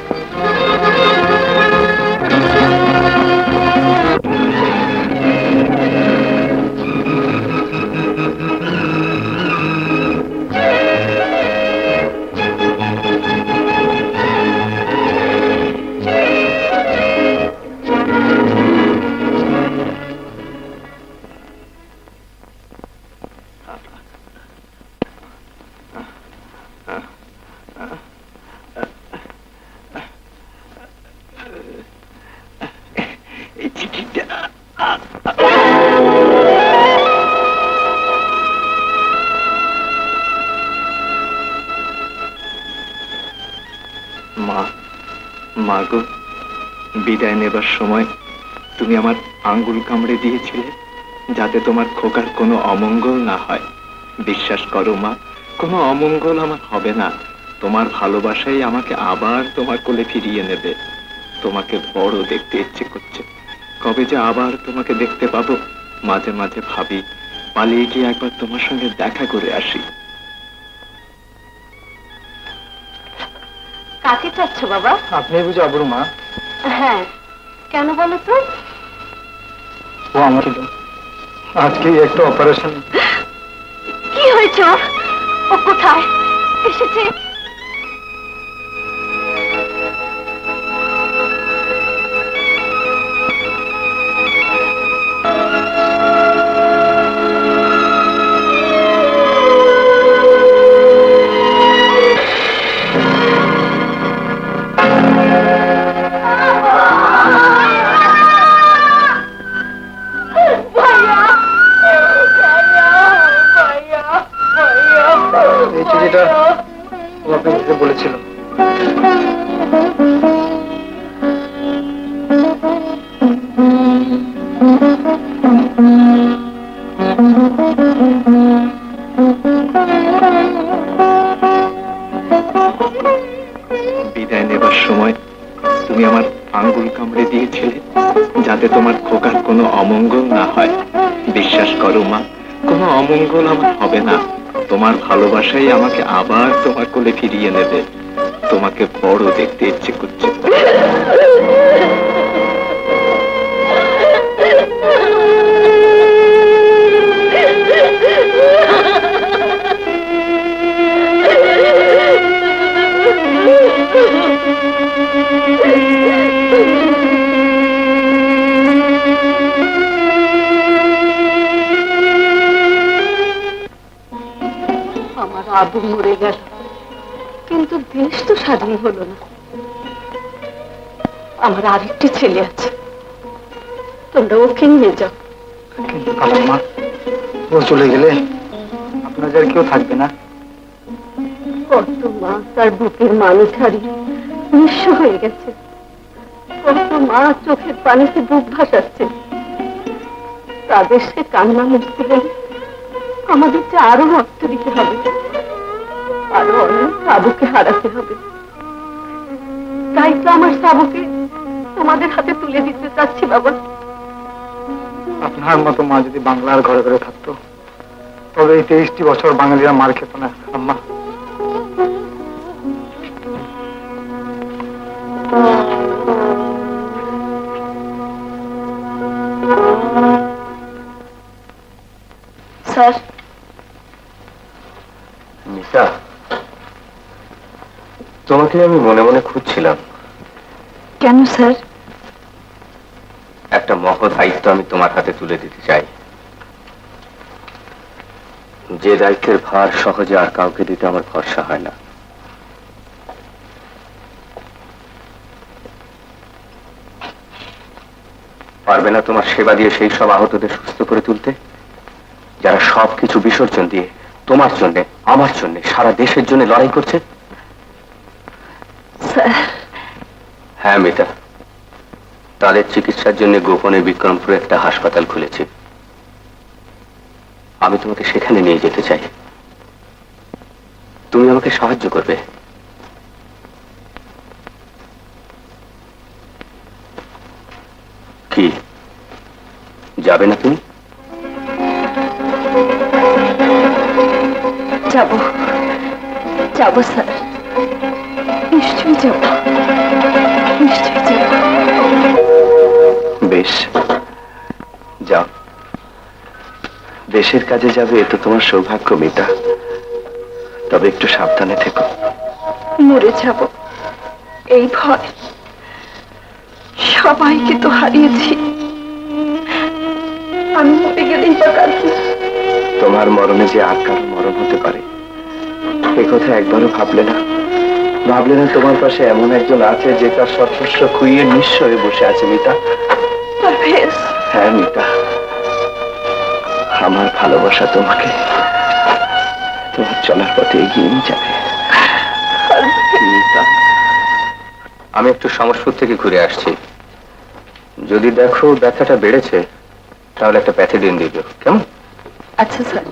মা, মা গো, বিদায় নেবার সময় তুমি আমার আঙ্গুল কামড়ে দিয়েছিলে যাতে তোমার খোকার কোনো অমঙ্গল না হয়। বিশ্বাস করো মা, কোনো অমঙ্গল আমার হবে না। তোমার ভালোবাসাই আমাকে আবার তোমার কোলে ফিরিয়ে নেবে। তোমাকে বড় দেখতে ইচ্ছে করছে। কবে যে আবার তোমাকে দেখতে পাবো। মাঝে মাঝে ভাবি পালিয়ে গিয়ে একবার তোমার সঙ্গে দেখা করে আসি। কাকে চাচ্ছ বাবা? আপনি বুঝে আবুর মা? হ্যাঁ, কেন বলো তো? ও আমার ছিল আজকে একটা অপারেশন। কি হয়েছে ওর? ও কোথায় এসেছে? এই চিঠিটা কামড়ে দিয়েছিলে যাতে তোমার খোকার কোনো অমঙ্গল না হয়। বিশ্বাস করো মা, কোনো অমঙ্গল আমার হবে না। তোমার ভালোবাসাই আমাকে আবার তোমার কোলে ফিরিয়ে নেবে। তোমাকে বড় দেখতে ইচ্ছে করছে। আমার আবু মরে গেল, কিন্তু দেশ তো স্বাধীন হলো না। আমার আরেকটি ছেলে আছে, তোমরা ওকে নিয়ে যাও। কিন্তু খালাম্মা, ও চলে গেলে আপনাদের কেউ থাকবে না। কত মা তার বুকের মানুষ হারিয়ে নিঃস্ব হয়ে গেছে, কত মা চোখের পানিতে বুক ভাসাচ্ছে। তাদের সে কান্না মুছতে গেলে আমাদের যে আরো রক্ত দিতে হবে, আরো অনেক সাবুকে হারাতে হবে। তাই তো আমার সাবুকে তোমাদের হাতে তুলে দিতে চাচ্ছি বাবা। আপনার মতো মা যদি বাংলার ঘরে ঘরে থাকতো, তবে এই 23টি বছর বাঙালিরা মার খেত না আম্মা। স্যার, মিতা, তোমাকে আমি মনে মনে খুঁজছিলাম। কেন স্যার? একটা মহৎ দায়িত্ব আমি তোমার হাতে তুলে দিতে চাই, যে দায়িত্বের ভার সহজে আর কাউকে দিতে আমার ভরসা হয় না। পারবে না তোমার সেবা দিয়ে সেই সব আহতদের সুস্থ করে তুলতে, যারা সবকিছু বিসর্জন দিয়ে তোমার জন্য, আমার জন্য, সারা দেশের জন্য লড়াই করছে? হ্যাঁ মিতা, তাদের চিকিৎসার জন্য গোপনে বিক্রমপুরে একটা হাসপাতাল খুলেছে। আমি তোমাকে সেখানে নিয়ে যেতে চাই, তুমি আমাকে সাহায্য করবে। কি যাবে না তুমি? যাব, যাব স্যার, নিশ্চয়ই যাব, নিশ্চয়ই যাব। বেশ, যাও। দেশের কাজে যাবে, এ তো তোমার সৌভাগ্য মিতা। তবে একটু সাবধানে থেকো। মরে যাব এই ভয়। সবাইকে তো হারিয়েছি, আমি মরে গেলেই বা কার কি? তোমার মরণে যে আর কারো মরণ হতে পারে, এ কথা একবারও ভাবলে না? ভাবলে না তোমার পাশে এমন একজন আছে যে তার সর্বস্ব খুইয়ে নিঃস্ব হয়ে বসে আছে মিতা? পারভেজ, হ্যাঁ মিতা, আমার ভালোবাসা তোমাকে তোমার চলার পথে এগিয়ে নিয়ে যাবে। মিতা, আমি একটু সমস্যা থেকে ঘুরে আসছি, যদি দেখো ব্যথাটা বেড়েছে তাহলে একটা প্যাথিডিন দিয়ে দিও, কেমন? আচ্ছা স্যার।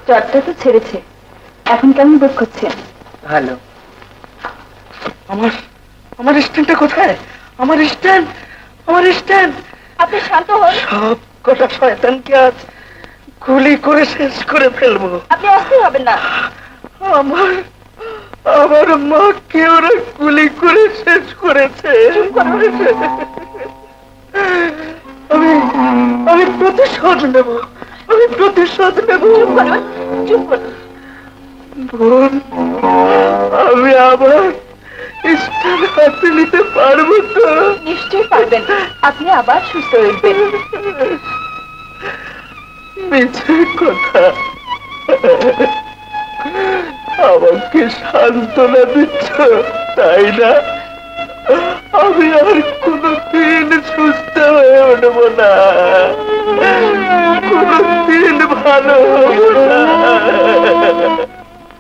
জ্বরটা তো ছেড়েছে, এখন কেমন বোধ করছেন? ভালো। আমার স্ট্যান্ডটা কোথায়? আমার স্ট্যান্ড, আমার স্ট্যান্ড! আপনি শান্ত হন। সব কটা শয়তানকে আজ গুলি করে শেষ করে ফেলবো। আপনি অস্থির হবেন না। আমার মাকে ওরা গুলি করে শেষ করেছে। আমি প্রতিশোধ নেব, আমি প্রতিশোধ নেব। চুপ করুন। বোন, আমি আবার স্ট্যান্ড হাতে নিতে পারবো তো? নিশ্চয়ই পারবেন, আপনি আবার সুস্থ হইবেন। মিছে কথা, আমাকে সান্ত্বনা দিচ্ছ তাই না? আমি আর কোনদিন সুস্থ হয়ে উঠবো না, কোনদিন ভালো হবো না।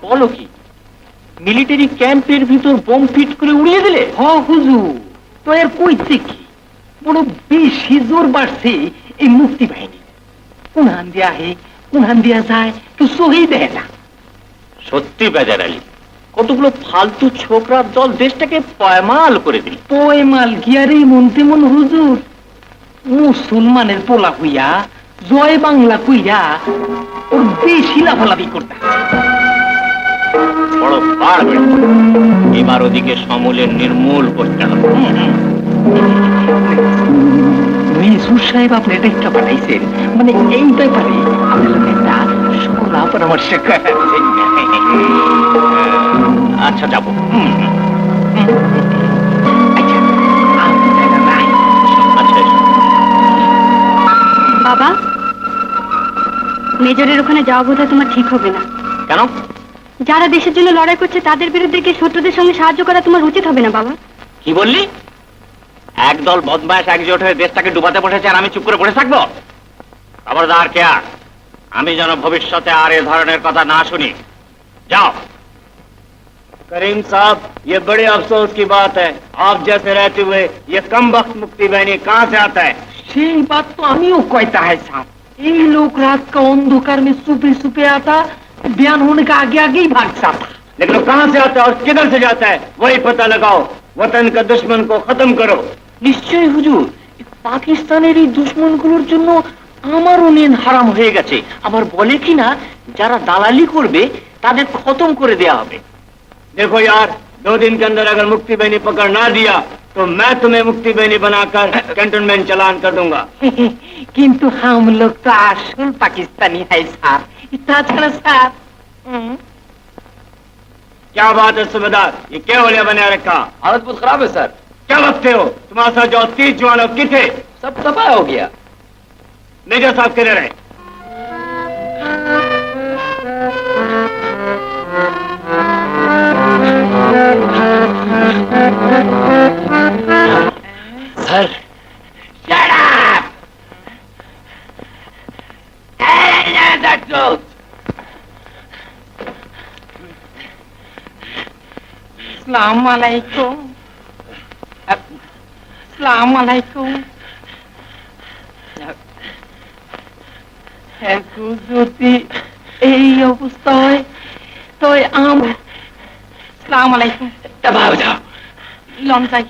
বলো কি, মিলিটারি ক্যাম্পের ভিতর বোম ফিট করে উড়িয়ে দিলে? হ হুজুর, তো এর কইছে কি? বড় বেশি জোর বাড়ছে এই মুক্তি বাহিনী। কোনহান দিয়া হে কোনহান দিয়া যায় কেউ সহি দেয় না। সত্যি বেজার আলী, কতগুলো ফালতু ছোকরার দল দেশটাকে পয়মাল করে দিল। পয়মাল গিয়ারে মনতে মন হুজুর, মুসলমানের পোলা হইয়া জয় বাংলা কইয়া ওর বেশি লাফালাফি করতে বড় বার বেড়েছে। এবার ওদিকে সমূলের নির্মূল করতে হবে। মেসুর সাহেব আপনি দেখা পাঠাইছেন, মানে এই ব্যাপারে আপনার একটা সলা পরামর্শ করাচ্ছেন। আচ্ছা যাবো। আচ্ছা, আপনারা নাই। আচ্ছা এসো। বাবা, মেজরের ওখানে যাওয়া বোধহয় তোমার ঠিক হবে না। কেন? যারা দেশের জন্য লড়াই করছে তাদের বিরুদ্ধে গিয়ে শত্রুদের সঙ্গে সাহায্য করা তোমার উচিত হবে না বাবা। কি বললি? একদল বদমাশ একজোট হয়ে দেশটাকে ডুবাতে বসেছে আর আমি চুপ করে বসে থাকবো? খবরদার কে আর, আমি যেন ভবিষ্যতে আর এ ধরনের কথা না শুনি। যাও। करीम साहब, ये बड़े अफसोस की बात है, आप जैसे रहते हुए ये कम वक्त मुक्ति बहनी कहाँ से आता है? সেই बात तो আমিও कहता है साहब। এই लोग रात का अंधकार में छुपे छुपे आता, बयान होने का आगे आगे ही भाग जाता। लेकिन वो कहाँ से आता है और किधर से जाता है वही पता लगाओ, वतन का दुश्मन को खत्म करो। নিশ্চয়ই হুজুর, পাকিস্তানের এই দুশ্মনগুলোর জন্য আমারও নিন হারাম হয়ে গেছে। আবার বলে কিনা যারা দালালি করবে তাদের খতম করে দেয়া হবে। देखो यार, 2 दिन के अंदर अगर मुक्ति बहनी पकड़ ना दिया तो मैं तुम्हें मुक्ति बहनी बनाकर कैंटोनमेंट चालान कर दूंगा। কিন্তু हम लोग तो আসল পাকিস্তানি है স্যার। তাছাড়া স্যার, क्या बात है सूबेदार, ये क्या होलिया बना रखा? हालत बहुत खराब है सर, क्या बकते हो? तुम्हारे साथ जो 30 जवान किथे? सब तबाह हो गया। मेजर साहब किधर है? Sir shut up! The truth. अस्सलाम वालेकुम। अस्सलाम वालेकुम। এখন যদি এই অবস্থা হয় তো আসসালামু আলাইকুম। तबाह हो जाओ। লন যাই।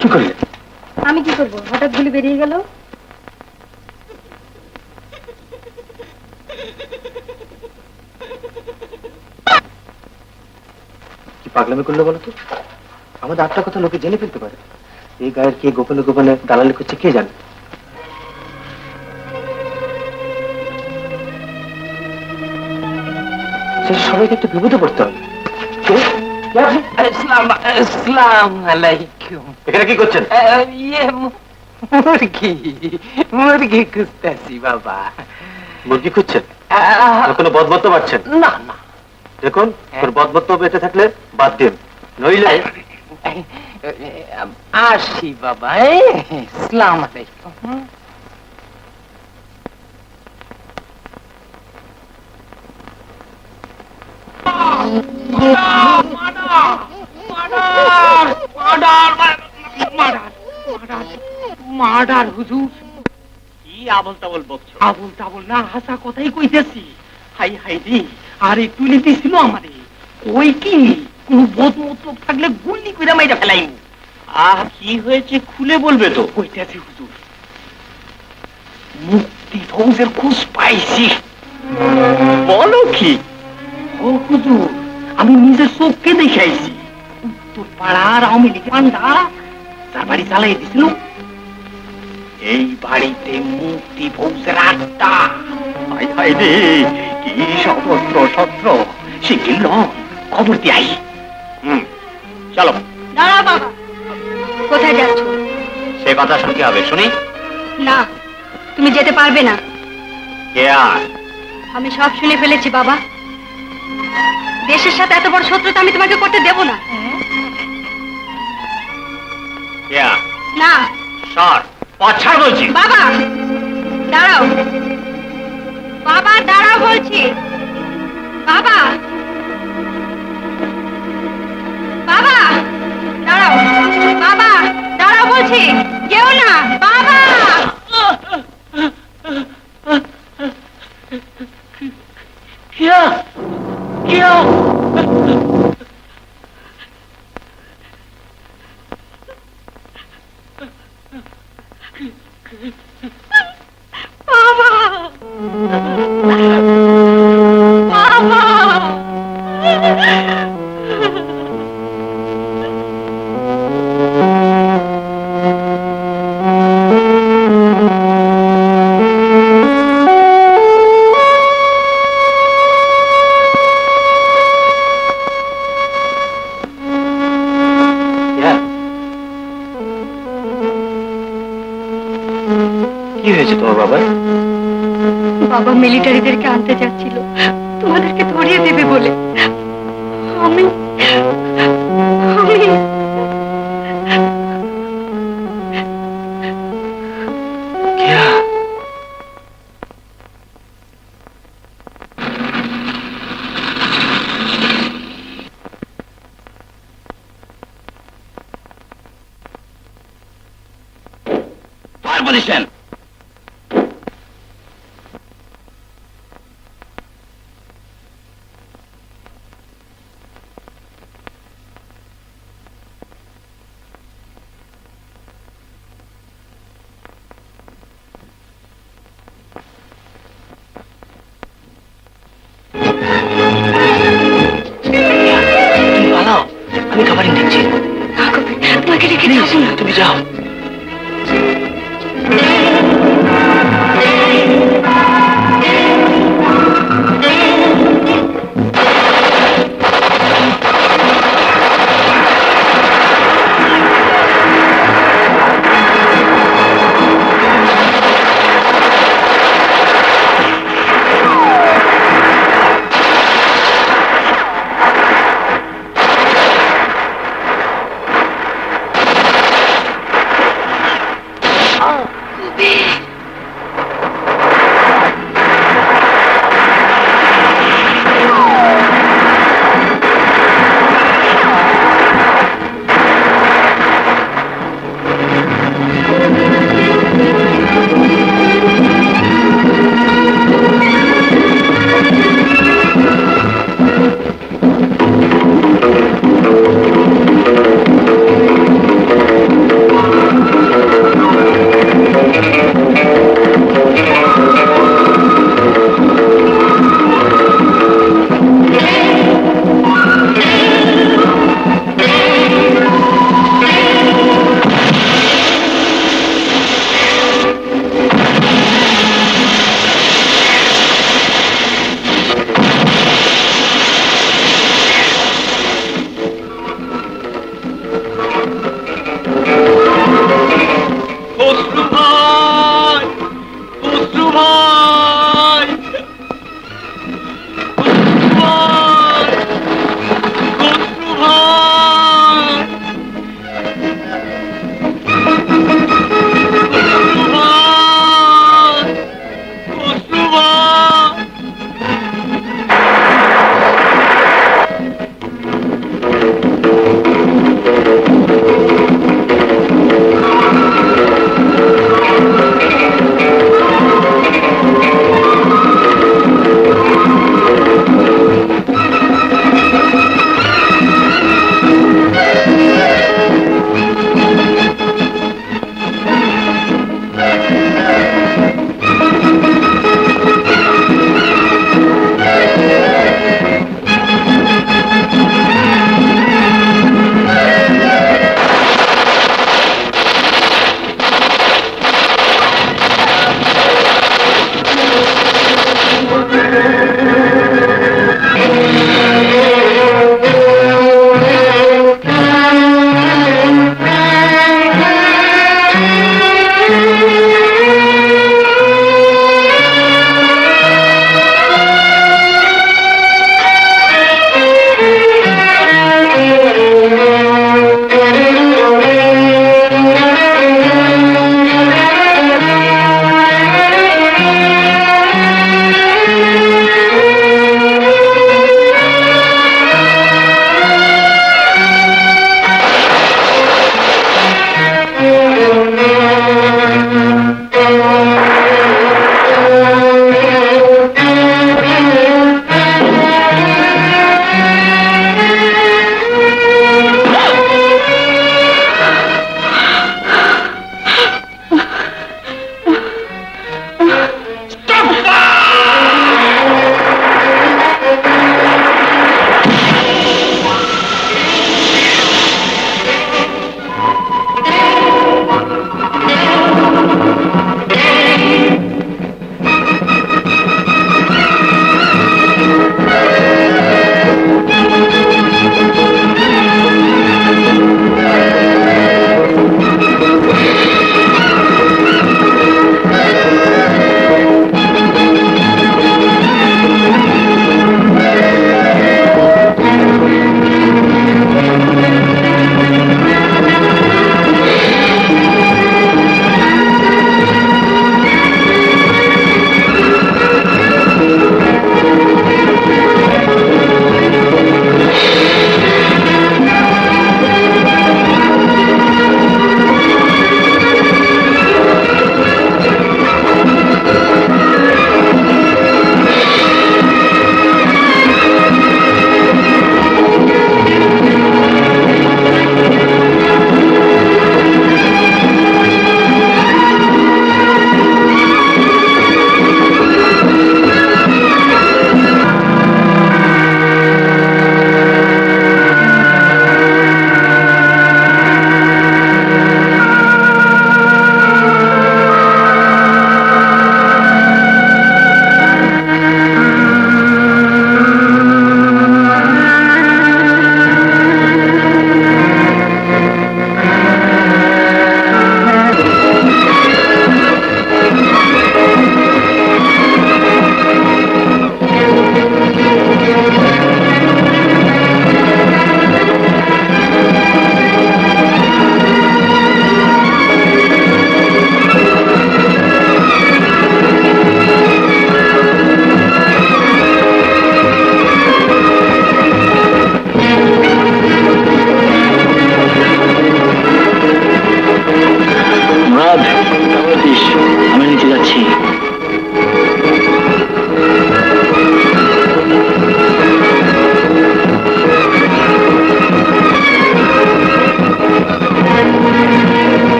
কি করলে? আমি কি করবো, হঠাৎ গুলি বেরিয়ে গেল। কি পাগলামি করলে বলো তো? আমাদের আটটা কথা লোকে জেনে ফেলতে পারে। এই গায়ের কে গোপনে গোপনে দালালি করছে কে জানে। সবাইকে একটু বিপদে পড়তে হবে। আসসালামু আলাইকুম। এখানে কি করছেন? ইয়ে মুরগি মুরগি খুঁজতেছি বাবা। মুরগি খুঁজছেন? কোনো বদমত্ত পাচ্ছেন? না না, দেখুন, তোর বদমত্ত বেঁচে থাকলে বাদ দিন, নইলে আসি বাবা। আসসালামু আলাইকুম। মার্ডার হুজুর। কি আবল তাবল বকছো? আবুল তাবুল না, হাসা কথাই কইতেছি। হাই হাই রে, আরে তুলে দিছিল আমারে। ওই কি কোন বদমত থাকলে গুলি কইরা মাইরা ফেলাই। কি হয়েছে খুলে বলবে তো? কইতেছি হুজুর, মুক্তি ফৌজের খোঁজ পাইছি। বলো কি? ও হুজুর, আমি নিজের চোখকে দেখে আইছি। উত্তর পাড়ার আওয়ামী লীগের পান্ডা তার বাড়ি চালাই দিছিল। এই বাড়িতে মুক্তি ফৌজের আড্ডা। হাই হাই রে, কি সবস্ত্র শস্ত্র। শিখিল খবর দিয়াই। চলো। দাঁড়া বাবা, কোথায় যাচ্ছ? সে কথা শুনতে হবে, শুনি। না, তুমি যেতে পারবে না। কে আর? আমি সব শুনে ফেলেছি বাবা। দেশের সাথে এত বড় শত্রুতা আমি তোমাকে করতে দেব না। কে আর? না সর, পছাড় বলছি। বাবা, দাঁড়াও বাবা, দাঁড়াও বলছি। বাবা বাবা দাঁড়াও, বাবা দাঁড়াও বলছি, কেউ না, বাবা। क्या क्या কি হয়েছে তোমার বাবার? বাবা মিলিটারিদেরকে আনতে যাচ্ছিল তোমাদেরকে ধরিয়ে দেবে বলে। আমি আমি কেয়া, Fire position! তুমি পালাও, আমি খাবারিং দিচ্ছি। তোমাকে রেখে যাবো না। তুমি যাও।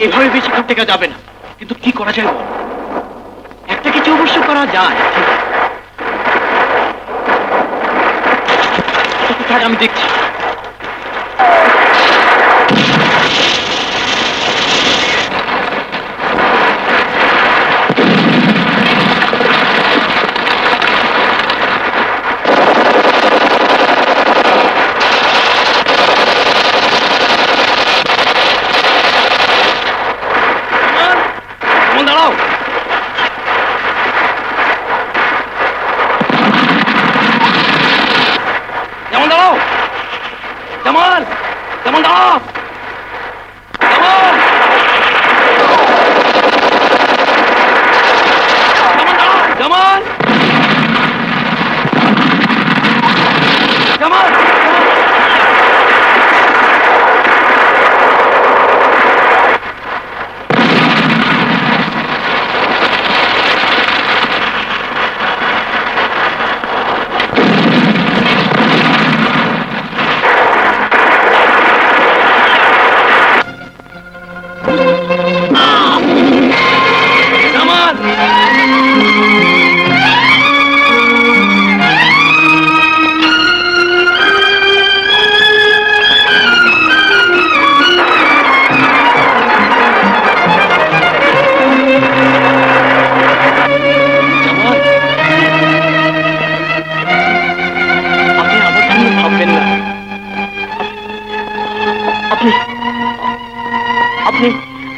এভাবে বেশিক্ষণ টেকা যাবে না, কিন্তু কি করা যায় বল? একটা কিছু অবশ্য করা যায়। থাক, আমি দেখছি। দাঁড়াও, যেমন দাঁড়াও, জামাল, যেমন দাঁড়াও, জামাল, যেমন দাঁড়াও, জামাল, জামাল,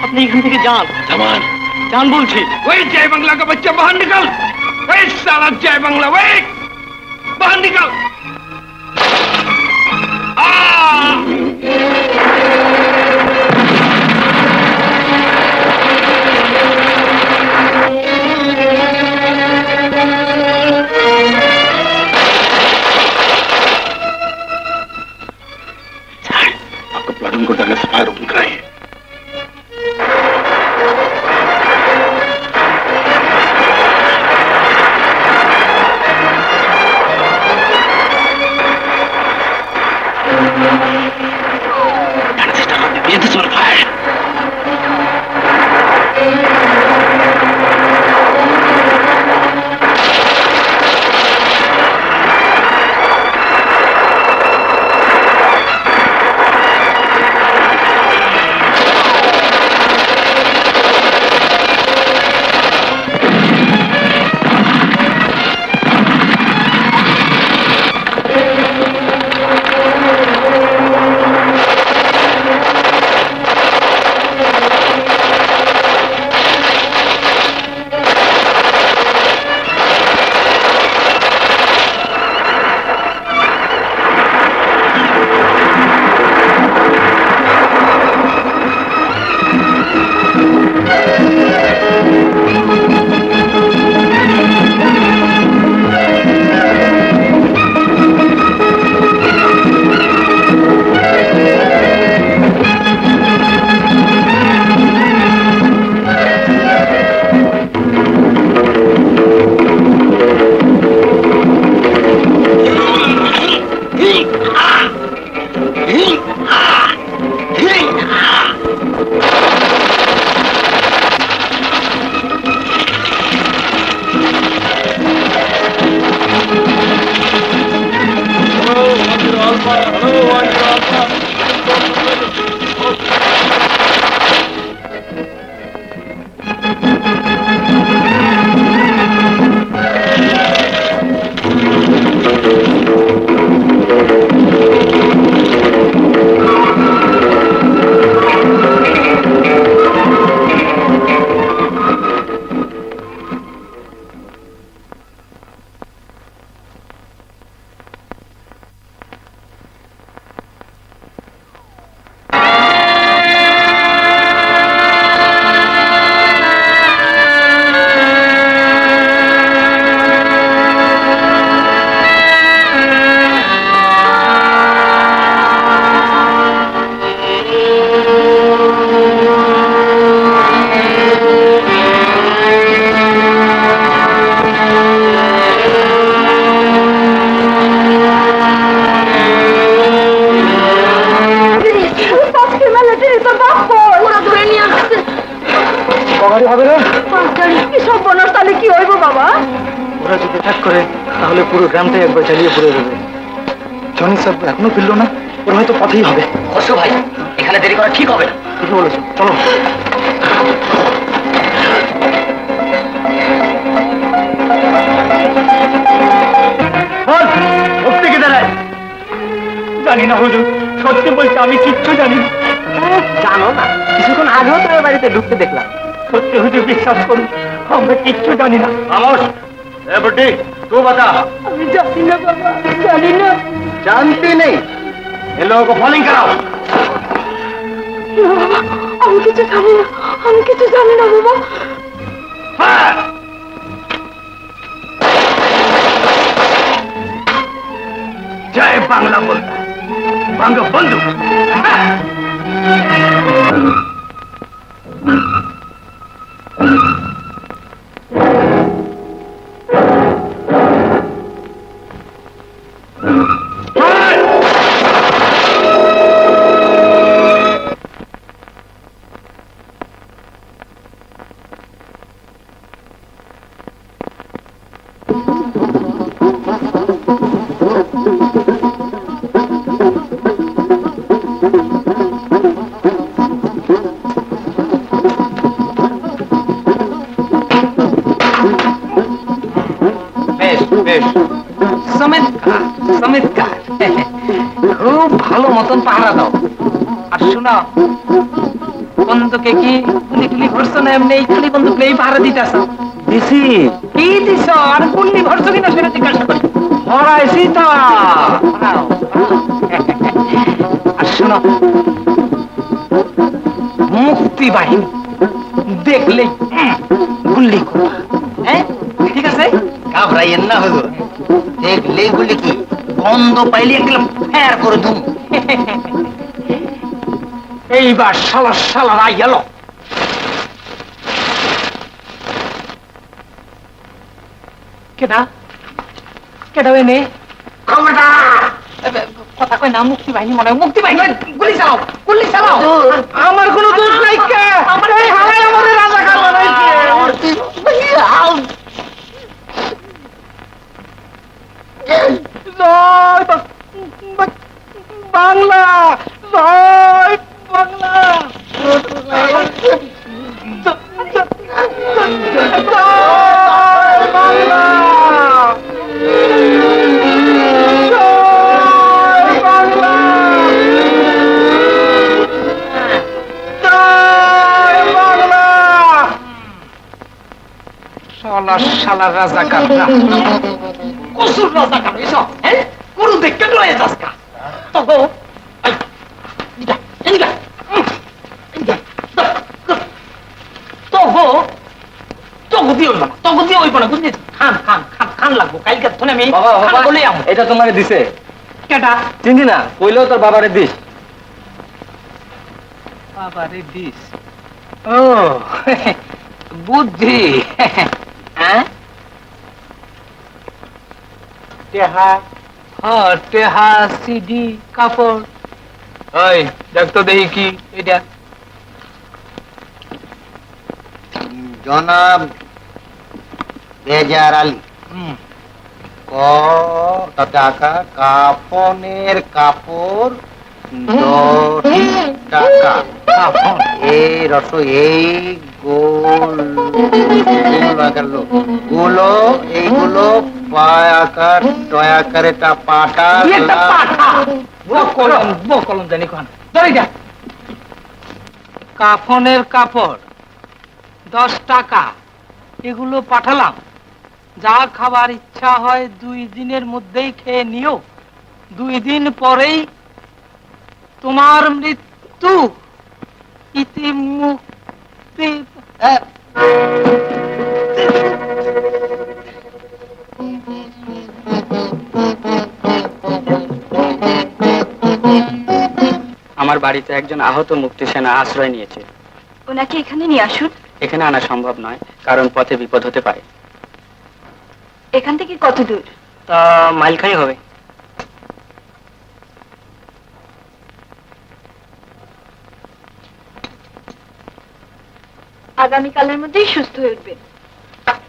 আপনি এখান থেকে যান। জামান, যান বলছি। ওই জয় বাংলা का बच्चा बाहर निकल, ওই साला जय बांग्ला, ওই बाहर निकल। आपको प्लाटून को डालने से फायर ओपन कराइए। বাড়ি হবে না। কি সব বনর তাহলে কি হইব বাবা? ওরা যদি অ্যাটাক করে তাহলে পুরো গ্রামটাই একবার জ্বালিয়ে পুড়ে দেবে। জনি স্যার এখনো ফিরল না, ওরা হয়তো পথেই হবে। খসরু ভাই, এখানে দেরি করা ঠিক হবে না। ঠিকই বলেছো, চলো। থেকে দাঁড়ায়। জানি না হুজুর, সত্যি বলছি আমি কিচ্ছু জানি না। জানো না, কিছুক্ষণ আগেও তো বাড়িতে ঢুকতে দেখলাম। সত্যি হুজুর বিশ্বাস করুন, আমরা কিচ্ছু জানি না। खामोश ए बुड्ढी तू बता। আমি জানি না বাবা, জানি না। जानती नहीं, इन लोगों को फॉलोइंग कराओ। বাবা, আমি কিছু জানি না, আমি কিছু জানি না বাবা। फायर! जय बांग्ला बोलता बांग बंधु। চমৎকার, খুব ভালো মতন পাহারা দাও। আর শোনো, বন্ধুকে কি গুলি টুলি ভরছো না, এমনি খালি বন্ধুকে এই পাহারা দিতেছ? দিছি। কি দিছ? আর গুলি ভরছো কিনা সেটা জিজ্ঞাসা করি। ভরাইছি তো। আর শোনো, মুক্তি বাহিনী দেখলেই গুলি করবা, হ্যাঁ? ঠিক আছে? ঘাবড়াইয়েন না হুজুর, দেখলেই গুলি কি, গন্ধ পাইলে একদম ফের করে দুম। এইবার শালারা গেল। কেডা কেডা এনে কথা কয় না, মুক্তি বাহিনী মনে হয়। মুক্তি বাহিনী, গুলি চালাও, গুলি চালাও। আমার কোনো দোষ নাই। আমার এই হালাই আমাদের রাজাকার বানাইছে। জয় বাংলা, জয় বাংলা। শালা রাজাকাররা, কসুর রাজাকার এসব, হ্যাঁ? গরু দেখতে ডরে যাস কা? তখন এটা তোমারে দিছে। কেটা চিনি না, কইলেও তোর বাবারে দিস। বাবারে দিস? ও বুদ্ধি। হ্যাঁ, টেহা, টেহা, সিডি, কাপড়। ওই দেখ তো দেখি কি এটা। জনাব বেজার আলী, টাকা, কাপনের কাপড় 10 টাকা। এই রস, এই গুলো, এইগুলো পায়াকার টয়াকার, এটা পাটা কলম জানি কোন। কাফনের কাপড় 10 টাকা, এগুলো পাঠালাম। যা খাবার ইচ্ছা হয় 2 দিনের মধ্যেই খেয়ে নিও। 2 দিন পরেই তোমার মৃত্যু। ইতি মুক্তি। আমার বাড়িতে একজন আহত মুক্তি সেনা আশ্রয় নিয়েছে। ওনাকে এখানে নিয়ে আসুন। এখানে আনা সম্ভব নয়, কারণ পথে বিপদ হতে পারে। এখান থেকে কত দূর? তা মাইলখানি হবে। আগামীকালের মধ্যেই সুস্থ হয়ে উঠবেন,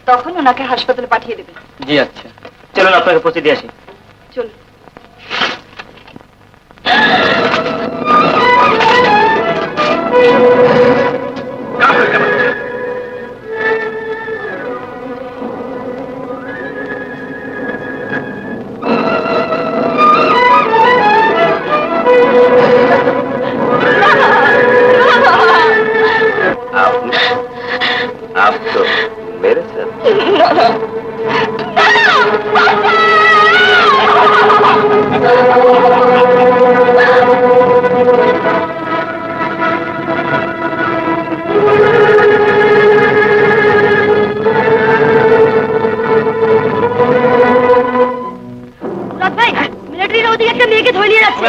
তখন ওনাকে হাসপাতালে পাঠিয়ে দেবেন। জি আচ্ছা, চলুন আপনাকে পৌঁছে দিয়ে আসি। চলুন। आप तो मेरे साथ ভাই, মিলিটারিরা ওদিকে একটা মেয়েকে ধরে নিয়ে যাচ্ছে।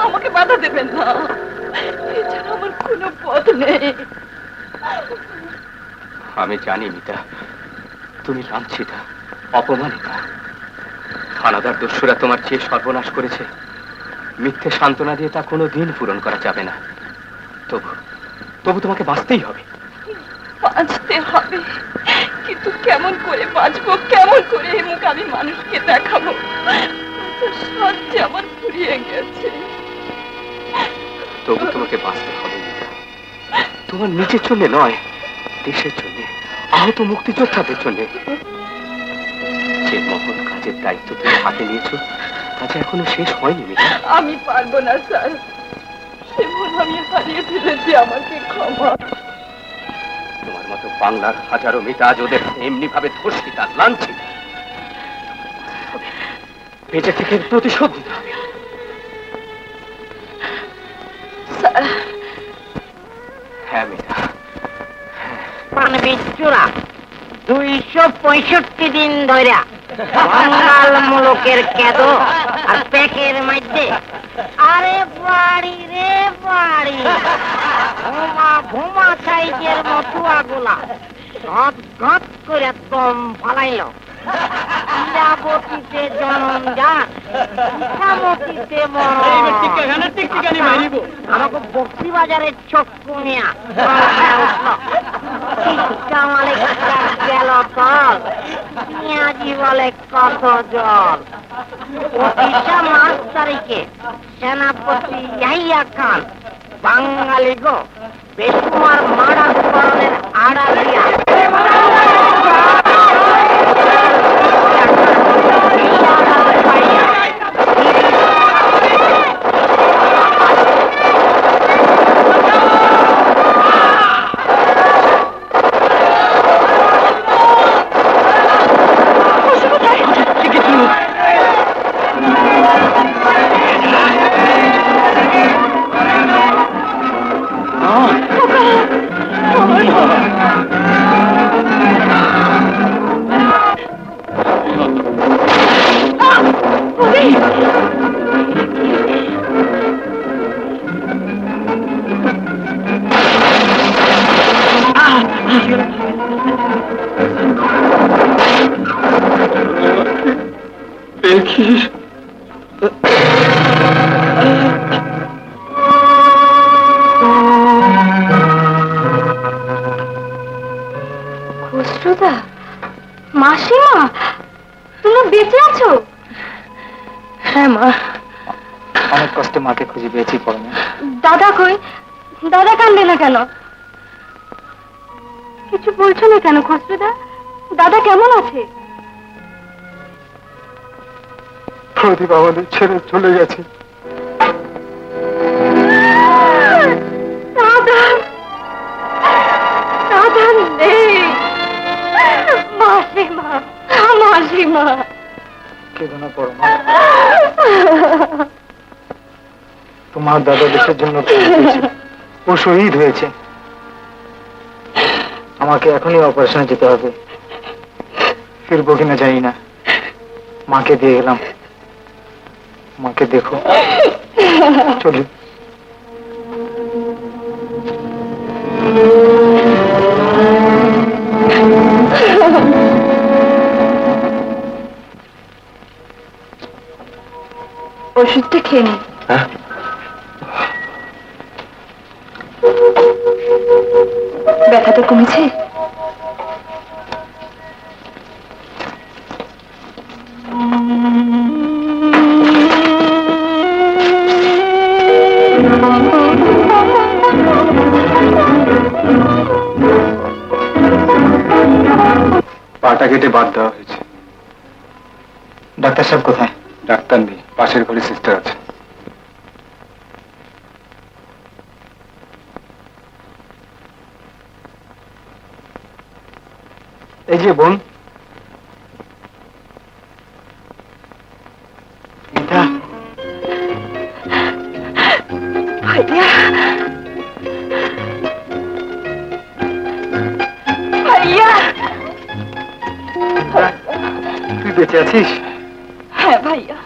আমাকে বাধা দেবেন না, এছাড়া আমার কোনো পথ নেই। আমি জানি মিতা, তুমি লাঞ্ছিতা, অপমানিতা। থানাদার দস্যুরা তোমার যে সর্বনাশ করেছে, মিথ্যে সান্ত্বনা দিয়ে তা কোনোদিন পূরণ করা যাবে না। তবু তবু তোমাকে বাঁচতেই হবে। বাঁচতে হবে, কিন্তু কেমন করে বাঁচবো, কেমন করে এই মুখ আমি মানুষকে দেখাবো? সাহায্যে আমার ফুরিয়ে গেছে। তবু তোমাকে বাঁচতে হবে মিতা, তোমার নিজের জন্য নয়, দেশের জন্য, আহত মুক্তিযোদ্ধাদের জন্য। যে মহৎ কাজের দায়িত্ব তুমি হাতে নিয়েছো, তা যে এখনো শেষ হয়নি মিতা। আমি পারবো না স্যার, সে ভুল আমি হারিয়ে ফেলেছি, আমাকে ক্ষমা। তোমার মতো বাংলার হাজারো মিতা আজ ওদের এমনি ভাবে ধর্ষিত আর লাঞ্ছিত। বেঁচে থেকে প্রতিশোধ নিতে হবে। হ্যাঁ মিতা, বিচ্ছুরা 265 দিন ধরে বাঙাল মুলুকের কেদো আর প্যাকের মধ্যে, আরে বাড়ি রে বাড়ি, ভোমা ভোমা সাইজের মতুয়া গুলা গদ গদ করে দম ফালাইল। ইরাবতীতে জনম যান, ইসামতীতে মরণ। আমাকে বক্সি বাজারের চক্ষু নিয়া উঠল। জামালে গেল তল পেঁয়াজি বলে কত জল 25 মার্চ তারিখে সেনাপতি ইয়াহিয়া খান বাঙালি গো বেশুমার মারাকরণের আড়া দিয়া খসরুদা, মাসিমা, তুমি বেঁচে আছো? হ্যাঁ মা। অনেক কষ্টে মাকে খুঁজে পেয়েছি পরমা। দাদা কই? দাদা কান্দে না কেন? কিছু বলছো না কেন খসরুদা? দাদা কেমন আছে? প্রদীপ আমাদের ছেড়ে চলে গেছে। দাদা, দাদা নেই। মাসিমা, মাসিমা। কেঁদো না পরমা, তোমার দাদা দেশের জন্য প্রাণ দিয়েছে। ও শহীদ হয়েছে। আমাকে এখনই অপারেশনে যেতে হবে। ফিরবো কিনা জানি না। মাকে দিয়ে গেলাম। মাকে দেখো। চলি। ওষুধটা খেয়ে নি। ব্যথাটা কমেছে? পাটা কেটে বাদ দেওয়া হয়েছে। ডাক্তার সাহেব কোথায়? ডাক্তার নেই, পাশের ঘরে সিস্টার আছে। এই যে বোন মিতা। ভাইয়া, ভাইয়া, তুই বেঁচে আছিস? হ্যাঁ ভাইয়া।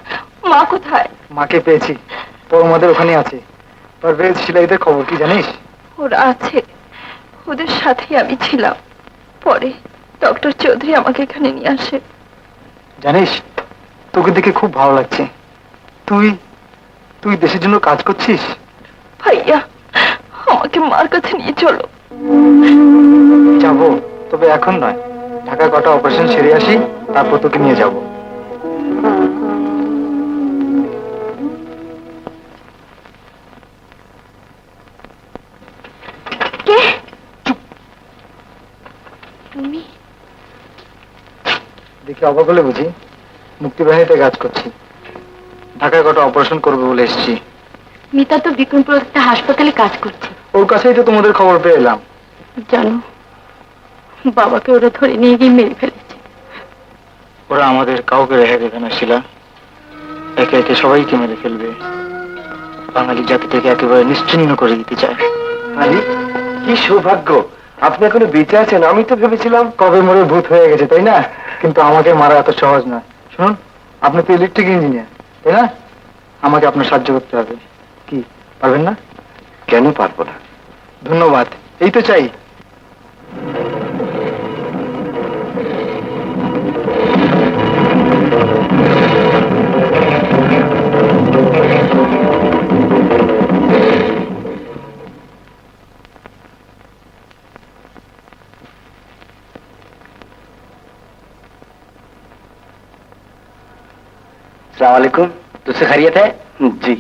মা কোথায়? মাকে পেয়েছি, পরমাদের ওখানে আছে। পারভেজ সিলাইদের খবর কি জানিস? ওরা আছে, ওদের সাথেই আমি ছিলাম। পরে ডক্টর চৌধুরী আমাকে এখানে নিয়ে আসে। জানিস, তোকে দেখে খুব ভালো লাগছে। তুই তুই দেশের জন্য কাজ করছিস? ভাইয়া, আমাকে মার কাছে নিয়ে চলো। যাবো, তবে এখন নয়। ঢাকা কটা অপারেশন সেরে আসি, তারপর তোকে নিয়ে যাব। কে তুমি? দেখি অবাক হলে বুঝি। মুক্তিবাহিনীতে কাজ করছি। ঢাকায় কটা অপারেশন করবে বলে এসেছি। মিতা তো বিক্রমপুর একটা হাসপাতালে কাজ করছে। ওর কাছেই তো তোমাদের খবর পেয়ে এলাম। জানো, বাবাকে ওরা ধরে নিয়ে গিয়ে মেরে ফেলেছে। ওরা আমাদের কাউকে রেহাই দেবে না শিলা। একে একে সবাইকে মেরে ফেলবে। বাঙালি জাতিটাকে একেবারে নিশ্চিহ্ন করে দিতে চায়। আরে কি সৌভাগ্য, আপনি এখনো বেঁচে আছেন। আমি তো ভেবেছিলাম কবে মরে ভূত হয়ে গেছে, তাই না? কিন্তু আমাকে মারা এত সহজ নয়। শুনুন, আপনি তো ইলেকট্রিক ইঞ্জিনিয়ার, তাই না? আমাকে আপনার সাহায্য করতে হবে। কি পারবেন না? কেন পারবো না? ধন্যবাদ, এই তো চাই। अस्सलाम वालेकुम। तुझसे खैरियत है? जी।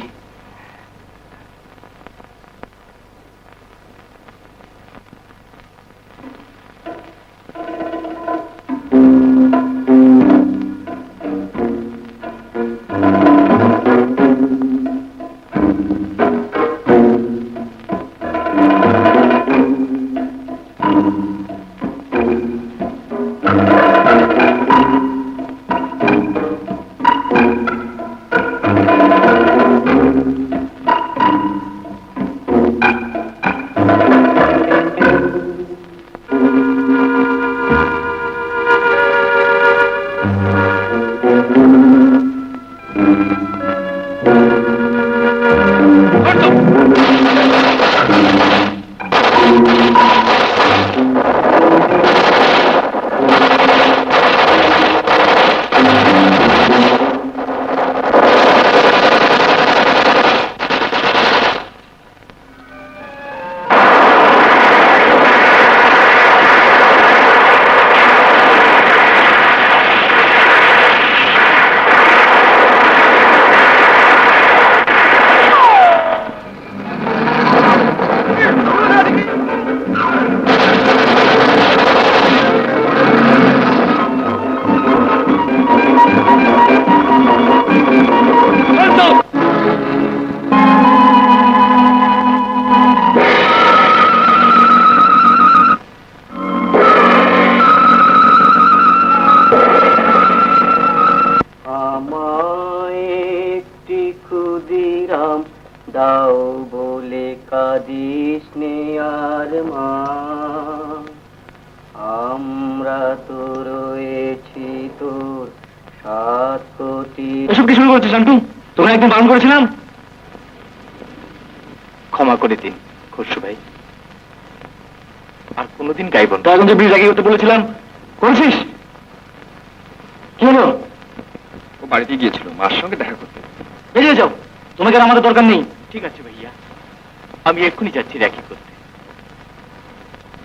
দাও বলে কাঁদিস নে আর মা, আমরা তো রয়েছি তোর 7 কোটি। এসব কি শুরু করছিস শান্তু? তোকে একদিন বারণ করেছিলাম। ক্ষমা করে দিন খসরু ভাই, আর কোনোদিন গাইব না। এখন যে ব্রিজ লাগিয়ে করতে বলেছিলাম করেছিস? কি হলো? ও বাড়িতে গিয়েছিল মার সঙ্গে দেখা করতে। বেরিয়ে যাও, তোমাকে আর আমাদের দরকার নেই। ঠিক আছে ভাইয়া, আমি এক্ষুনি যাচ্ছি র্যাকি করতে।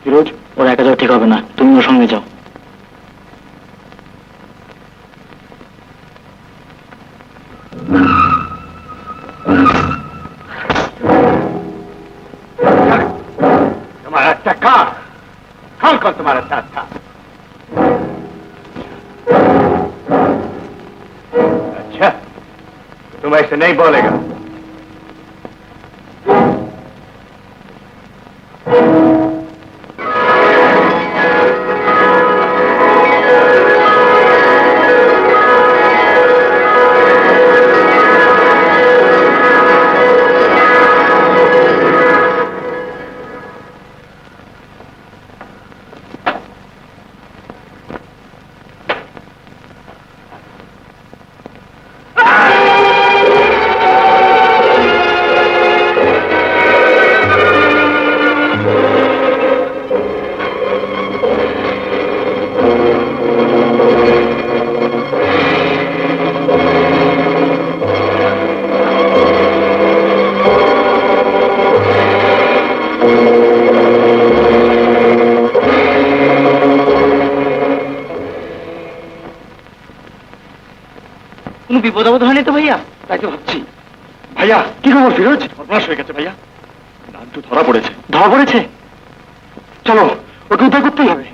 ফিরোজ, ওর একা যাওয়া ঠিক হবে না, তুমি ওর সঙ্গে যাও। तुम्हारा चक्का कौन कौन तुम्हारा साथ था? अच्छा, तुम ऐसे नहीं बोलेगा। কোনো বিপদ আপদ হয়নি তো ভাইয়া? তাই তো ভাবছি। ভাইয়া কি খবর ফিরোজ? সর্বনাশ হয়ে গেছে ভাইয়া, নান্টু ধরা পড়েছে। ধরা পড়েছে? চলো, ওকে উদ্ধার করতেই হবে।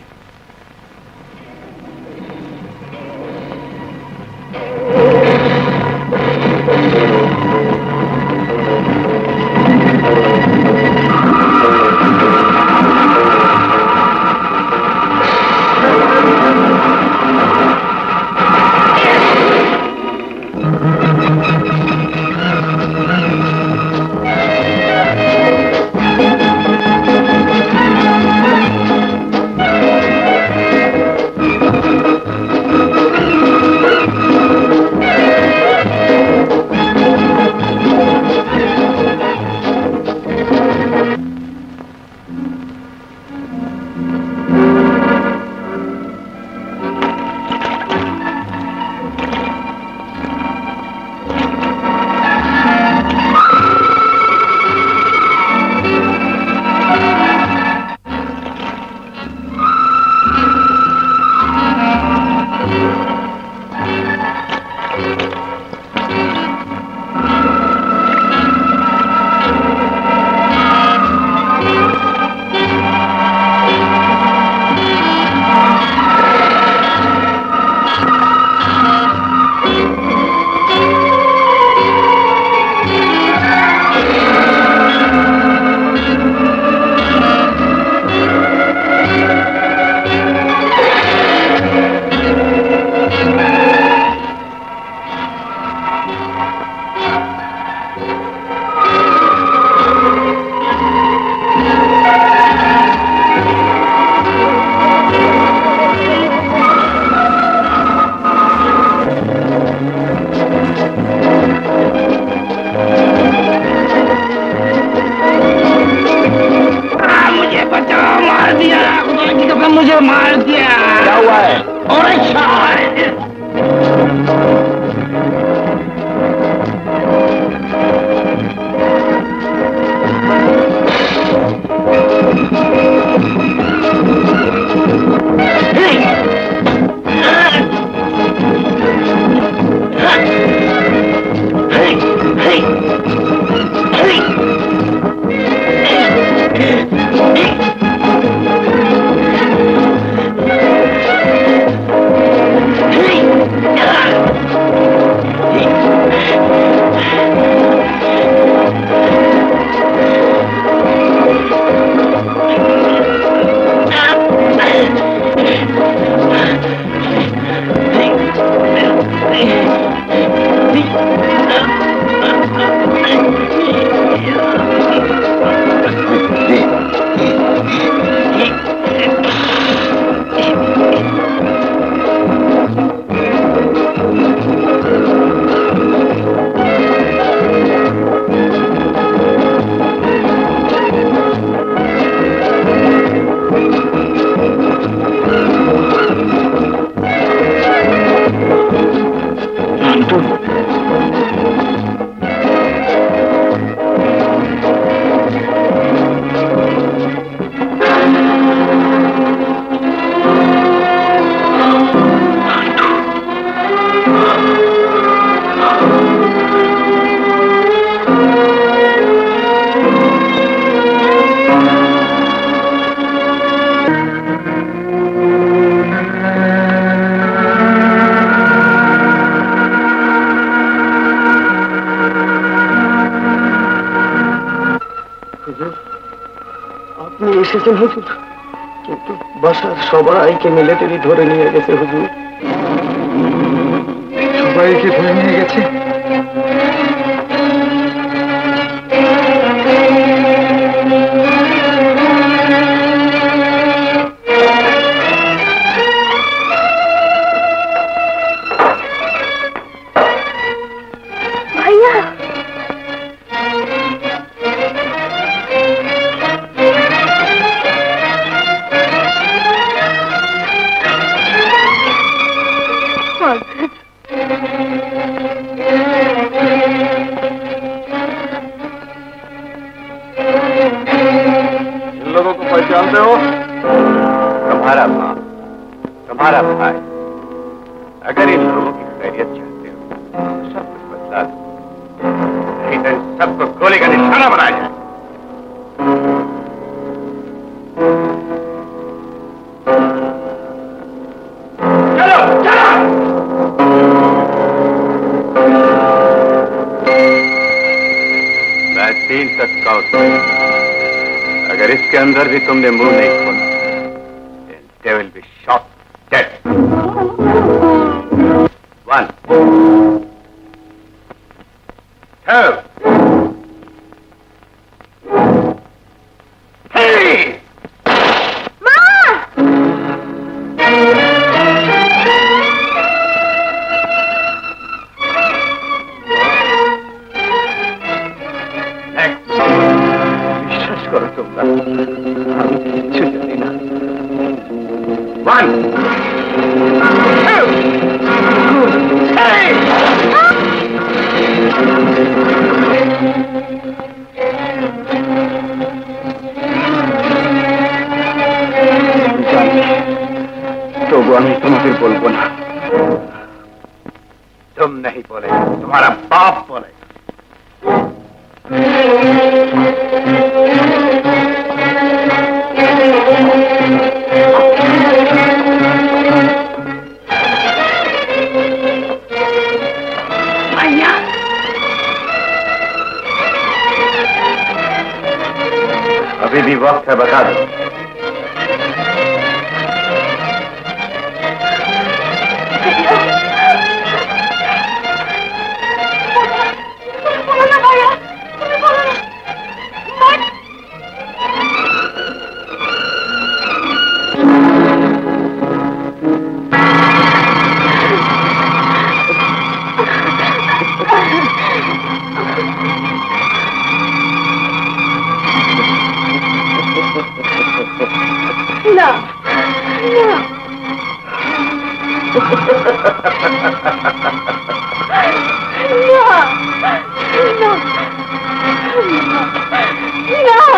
আপনি এসেছেন হুজুর, কিন্তু বাসার সবাইকে মিলিটারি ধরে নিয়ে গেছে হুজুর। সবাইকে ধরে নিয়ে গেছে? ভাইয়া, इन लोगों को पहचानते हो? तुम्हारा माँ, तुम्हारा भाई। अगर इन लोगों की खैरियत चाहते हो तो सब कुछ बदला दो, नहीं तो इन सबको गोली का निशाना बनाया जाए। चलो चलो। मैं 3 तक काउंट करूंगा। अगर इसके अंदर भी तुमने मुंह नहीं खोला, then they will be shot dead. 1, 2, 3. বিশ্বাস করো তোমরা, আমি কিচ্ছু জানি না। 1, 2, 3. তবু আমি তোমাদের বলবো না। तुम नहीं बोले, तुम्हारा बाप बोले। भैया, अभी भी वक्त है, बता दो। बोलो ना भैया, बोलो ना। ना, ना।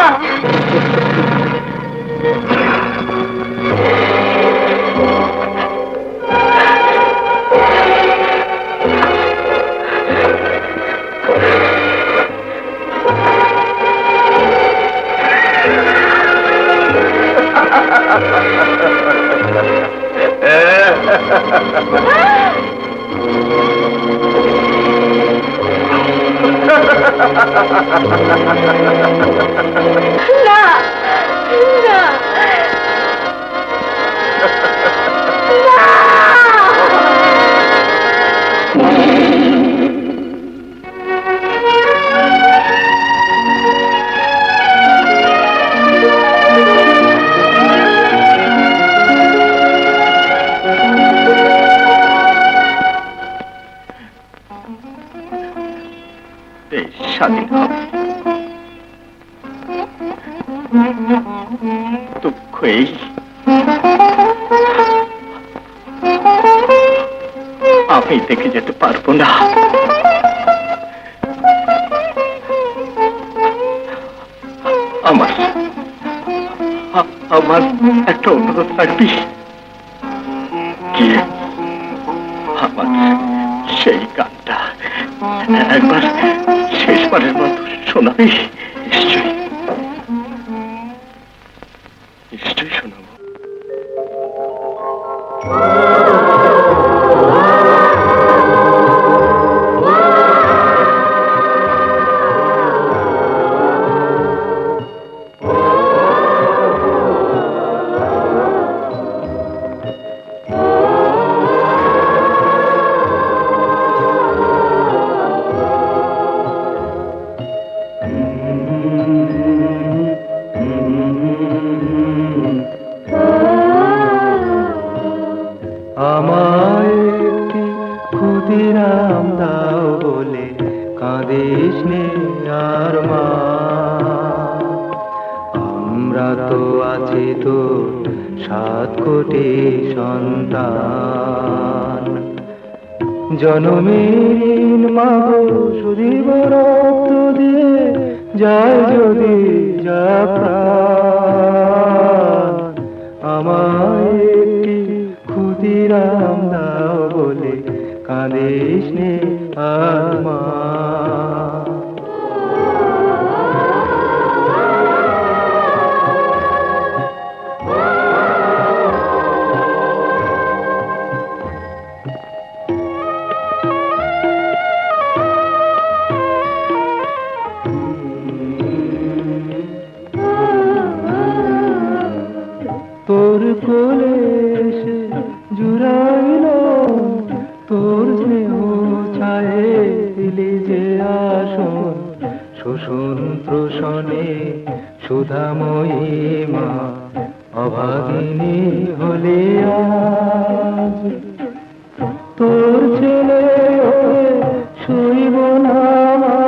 দেশ স্বাধীন হবে, দুঃখ এই আমি দেখে যেতে পারবো না। আমার আমার একটা অনুরোধ রাখবি, গিয়ে আমার সেই গানটা একবার শেষবারের মতো শোনাবি? নিশ্চয়ই নিশ্চয়ই শোনাবো। তো আছি তো 7 কোটি সন্তান, জনমের মাগো শুধিব রক্ত দিয়ে, যায় যদি যা প্রাণ, আমায় একটি ক্ষুদিরাম দাও বলে কাঁদিস নে আর মা। তোর কোলে এসে জুড়াইল, তোর স্নেহ ছায়ে দিলি যে আসন, শোষণ প্রশনে সুধাময়ী মা অভাগিনী হলে আজ। তোর ছেলে হয়ে শুইব না মা,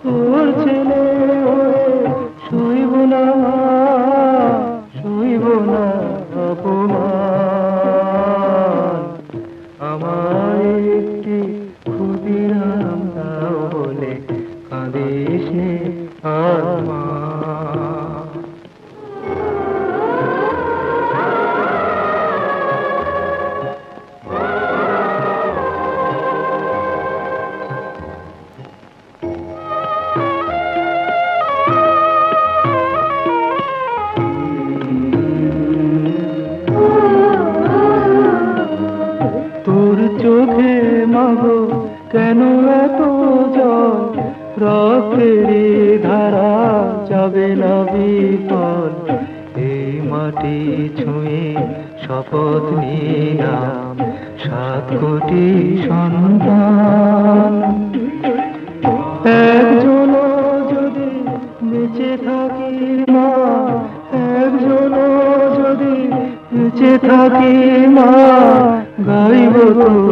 তোর ছেলে হয়ে শুইব না মা, শুইব না অপমান, আমায় একটি ক্ষুদিরাম দাও বলে কাঁদিস নে আর মা। তোর চোখে মাগো কেন এত জল, রক্তের ধারা যাবে না বিফল, এই মাটি ছুঁয়ে শপথ নিলাম 7 কোটি সন্তান, একজন যদি বেঁচে থাকি মা, একজন যদি বেঁচে থাকি মা, গাইব তোর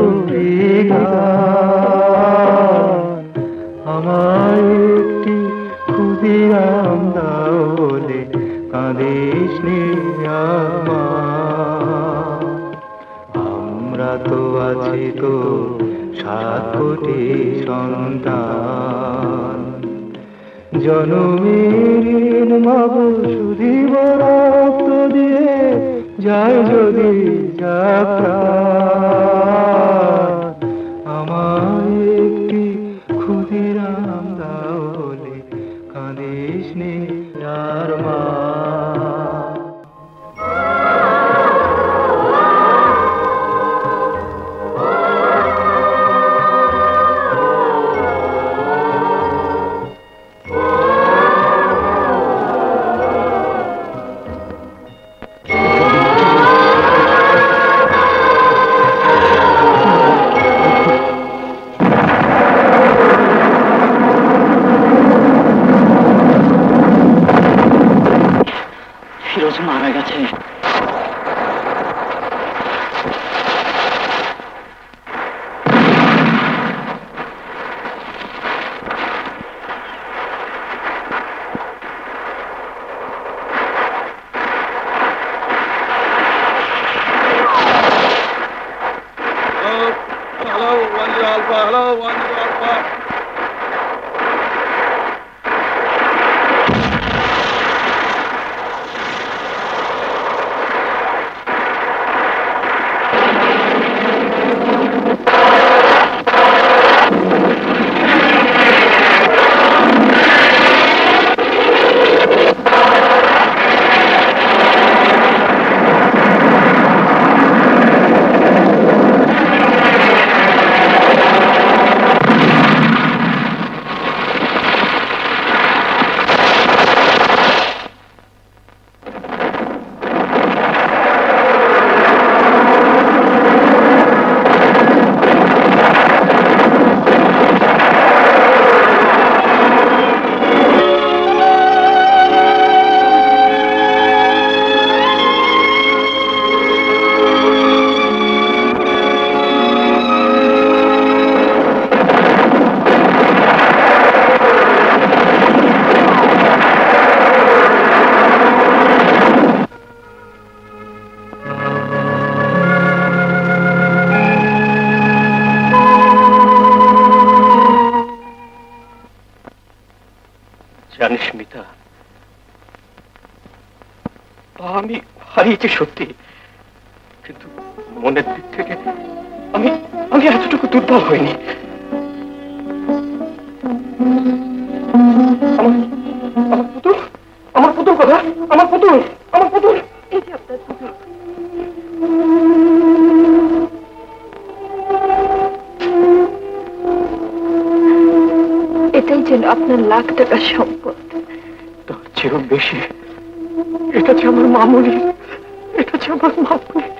গান, আমায় একটি ক্ষুদিরাম দাও বলে কাঁদিস নে আর মা। আমরা তো আছি তো 7 কোটি সন্তান, জনমের মাগো শুধিব রক্ত দিয়ে, যায় যদি যা প্রাণ, আমায় একটি ক্ষুদিরাম দাও বলে কাঁদিস নে আর মা। ফিরোজ মারা গেছে। আমি হারিয়েছি সত্যি, কিন্তু মনের দিক থেকে আমি আমি এতটুকু দুর্বল হইনি। আমার পুতুল, আমার পুতুল কথা, আমার পুতুল, আমার পুতুল। এই যে আপনার পুতুল। এটাই যেন আপনার লাখ টাকার সম্পদ। তার চেয়েও বেশি এটা যে আমার মামুলি, এটা যে আমার মামুলি।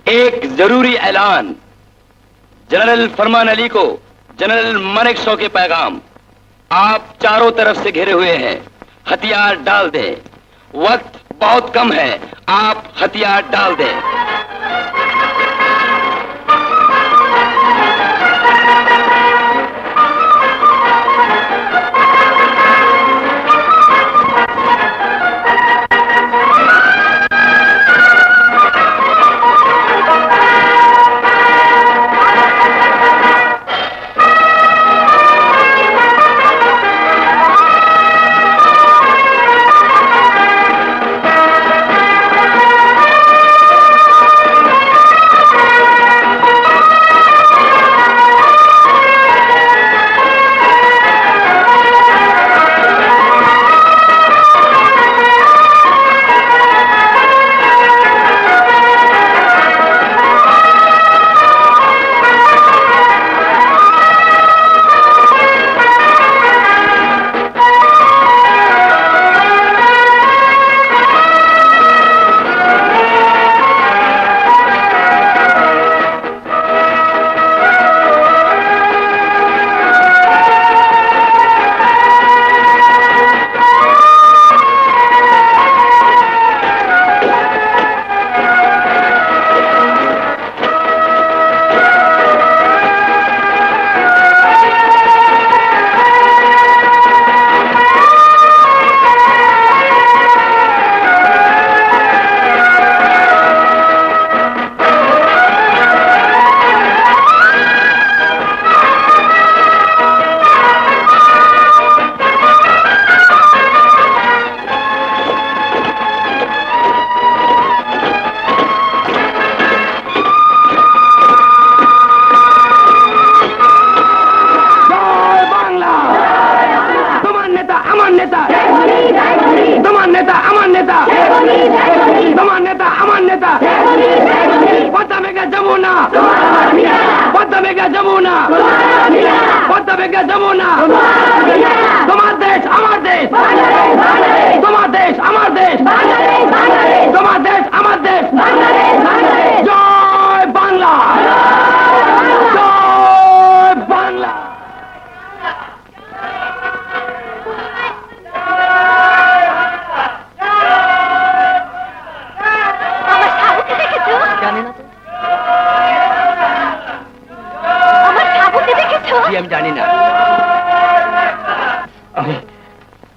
एक जरूरी ऐलान। जनरल फरमान अली को जनरल मानेकशॉ के पैगाम। आप चारों तरफ से घिरे हुए हैं, हथियार डाल दें। वक्त बहुत कम है, आप हथियार डाल दें।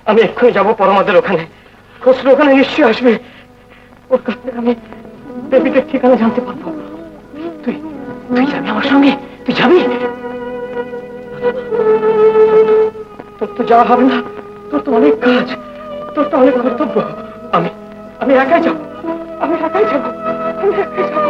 আমি এক্ষুনি যাবো পরমাদের ওখানে। খসরু ওখানে নিশ্চয়ই আসবে। ওর কাছ থেকে আমি দেবীদের ঠিকানা জানতে পারবো। তুই তুই যাবি আমার সঙ্গে? তুই যাবি? তোর তো যাওয়া হবে না, তোর তো অনেক কাজ। তোর তো অনেক কর্তব্য। আমি একাই যাব, আমি একাই যাব, আমি একাই যাব।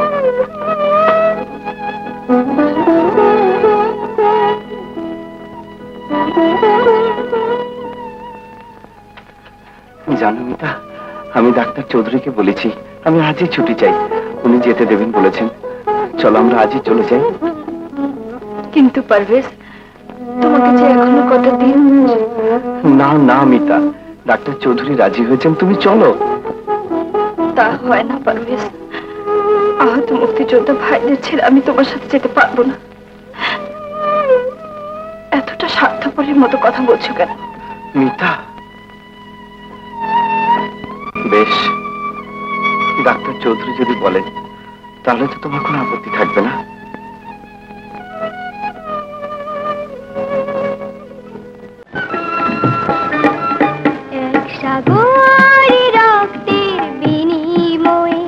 জানো মিতা, আমি ডাক্তার চৌধুরীকে বলেছি আমি আজই ছুটি চাই। উনি যেতে দেবেন বলেছেন। চলো আমরা আজই চলে যাই। কিন্তু পারভেজ, তোমাকে যে এখনো কত দিন। না না মিতা, ডাক্তার চৌধুরী রাজি হয়েছেন, তুমি চলো। তা হয় না পারভেজ, আহত মুক্তিযোদ্ধা ভাইদের ছেড়ে আমি তোমার সাথে যেতে পারবো না। এতটা স্বার্থপরের মতো কথা বলছো কেন? মিতা, বেশ, ডাক্তার চৌধুরী যদি বলেন তাহলে তো তোমার কোনো আপত্তি থাকবে না। এক সাগরে রক্তের বিনিময়ে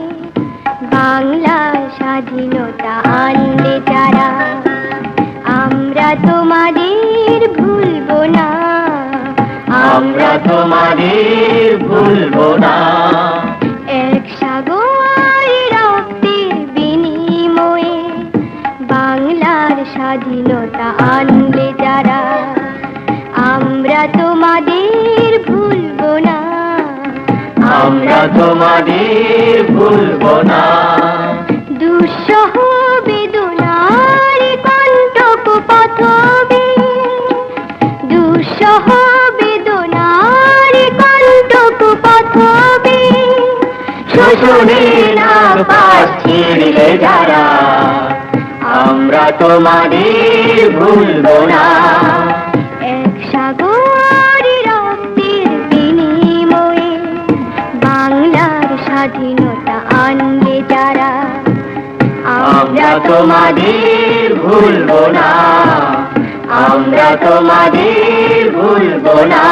বাংলার স্বাধীনতা আনলে যারা, আমরা তোমাদের ভুলবো না, আমরা তোমাদের ভুলবো না। এক সাগরে রক্তের বিনিময়ে বাংলার স্বাধীনতা আনলে যারা, আমরা তোমাদের ভুলবো না, আমরা তোমাদের ভুলবো না। দুঃসহ বেদনার কণ্টক পথবে, দুঃসহ বেদনার কণ্টক পথবে, শোষণের নাপাস ছিঁড়লে যারা, আমরা তোমাদের ভুলবো না। এক সাগরে রক্তের বিনিময়ে বাংলার স্বাধীনতা আনলে যারা, আমরা তোমাদের ভুলবো না, আমরা তোমাদের ভুলবো না।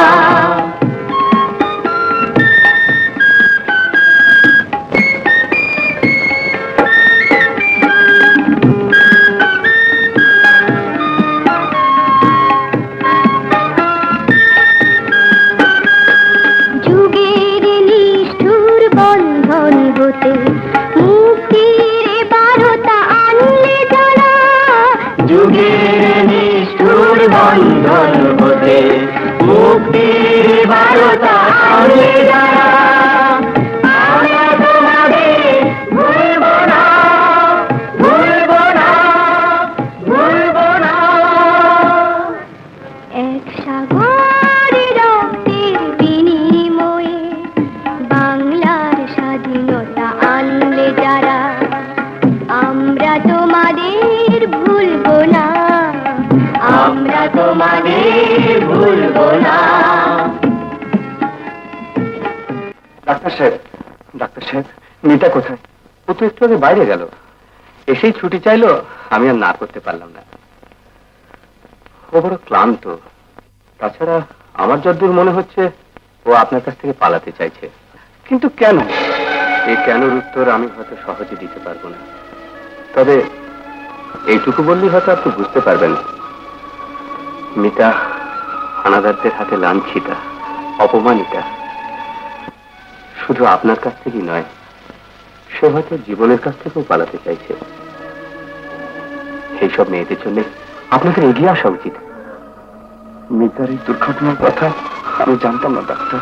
যুগের নিষ্ঠুর বন্ধন হতে মুক্তির বারতা আনলে যারা, যুগের নিষ্ঠুর বন্ধন হতে মুক্তির বারতা আনলে যারা, আমরা তোমাদের ভুলবো না, ভুলবো না, ভুলবো না। এক সাগরে রক্তের বিনিময়ে বাংলার স্বাধীনতা আনলে যারা, আমরা তোমাদের ভুলবো না, আমরা তোমাদের ভুলবো না। ডাক্তার সাহেব, মিতা কোথায়? ও তো একটু আগে বাইরে গেল, এসেই ছুটি চাইলো, আমি আর না করতে পারলাম না। ও বড় ক্লান্ত। তাছাড়া আমার যতদূর মনে হচ্ছে ও আপনার কাছ থেকে পালাতে চাইছে। কিন্তু কেন? এই কেনর উত্তর আমি হয়তো সহজে দিতে পারবো না, তবে এইটুকু বললেই হয়তো আপনি বুঝতে পারবেন। মিতা হানাদারদের হাতে লাঞ্ছিতা, অপমানিতা। শুধু আপনার কাছ থেকেই নয়, সে হয়তো জীবনের কাছ থেকেও পালাতে চাইছে। এইসব মেয়েদের জন্য আপনাদের এগিয়ে আসা উচিত। মিতার এই দুর্ঘটনার কথা আমি জানতাম না ডাক্তার।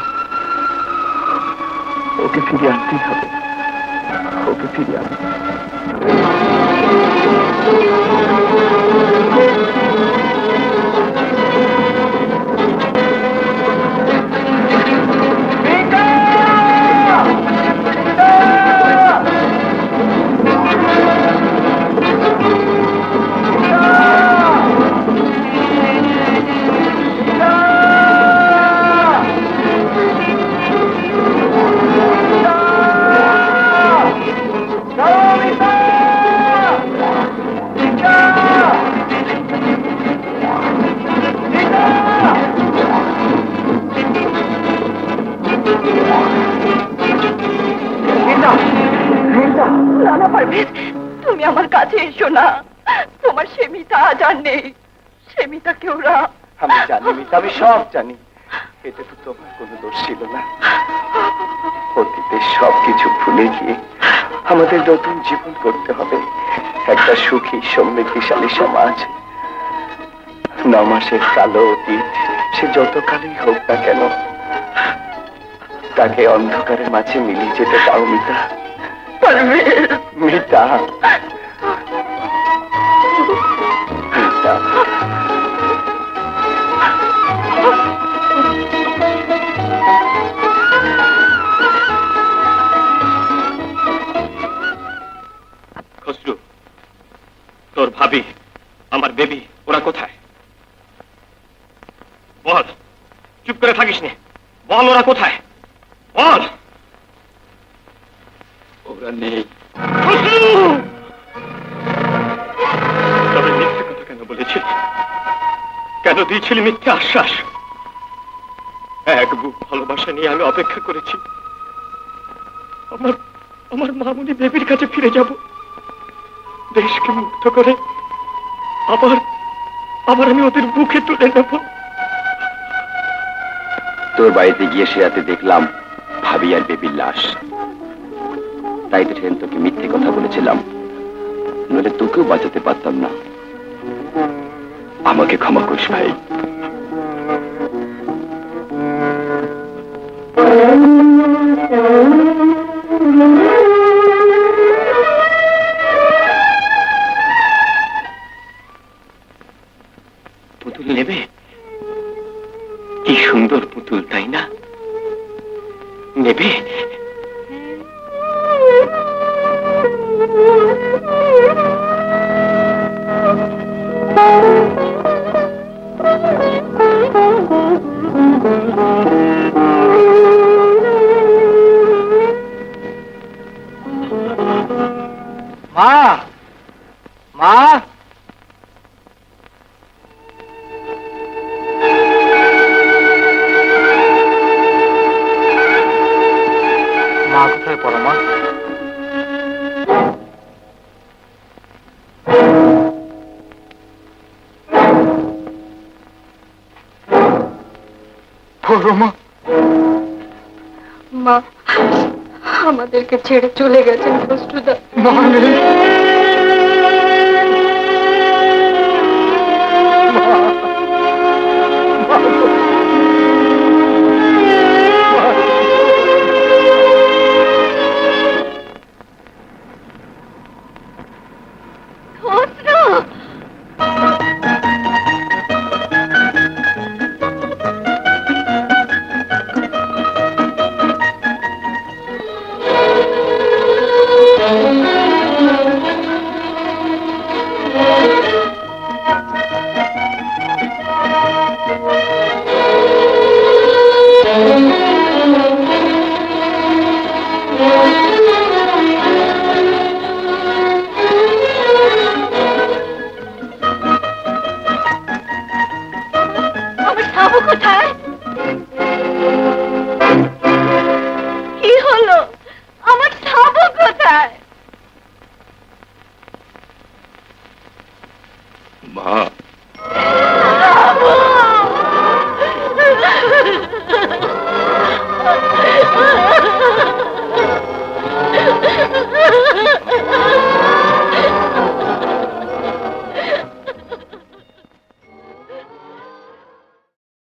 ওকে ফিরিয়ে আনতেই হবে, ওকে ফিরিয়ে আনতে হবে। না পারভেজ, তুমি আমার কাছে এসো না। তোমার সে মিতা আজ আর নেই, সে মিতাকে ওরা। আমি জানি মিতা, আমি সব জানি। এতে তো তোমার কোনো দোষ ছিল না। অতীতের সবকিছু ভুলে গিয়ে আমাদের নতুন জীবন করতে হবে, একটা সুখী সমৃদ্ধিশালী সমাজ। 9 মাসের কালো অতীত সে যত কালই হোক না কেন, তাকে অন্ধকারের মাঝে মিলিয়ে যেতে দাও মিতা। মিতা, মিতা। খসরু, তোর ভাবি, আমার বেবি, ওরা কোথায়? বল, চুপ করে থাকিস নে, বল ওরা কোথায়, বল। ওরা নেই। তবে মিথ্যে কথা কেন বলেছিলি? কেন দিয়েছিলি মিথ্যে আশ্বাস? এক বুক ভালোবাসা নিয়ে আমি অপেক্ষা করেছি, আমার আমার মামুনি বেবির কাছে ফিরে যাব, দেশকে মুক্ত করে আবার আবার আমি ওদের বুকে তুলে নেব। তোর বাড়িতে গিয়ে সে রাতে দেখলাম ভাবি আর বেবির লাশ, তাই তো সেদিন তোকে মিথ্যে কথা বলেছিলাম, নইলে তোকেও বাঁচাতে পারতাম না। আমাকে ক্ষমা করিস ভাই। পুতুল নেবে? কি সুন্দর পুতুল, তাই না? নেবে? মা, মা, মা কোথায় পড়ো মা? পড়ো মা। মা আমাদেরকে ছেড়ে চলে গেছেন খসরুদা। মা নেই। আমার সাবু কোথায়? কি হলো? আমার সাবু কোথায়? মা,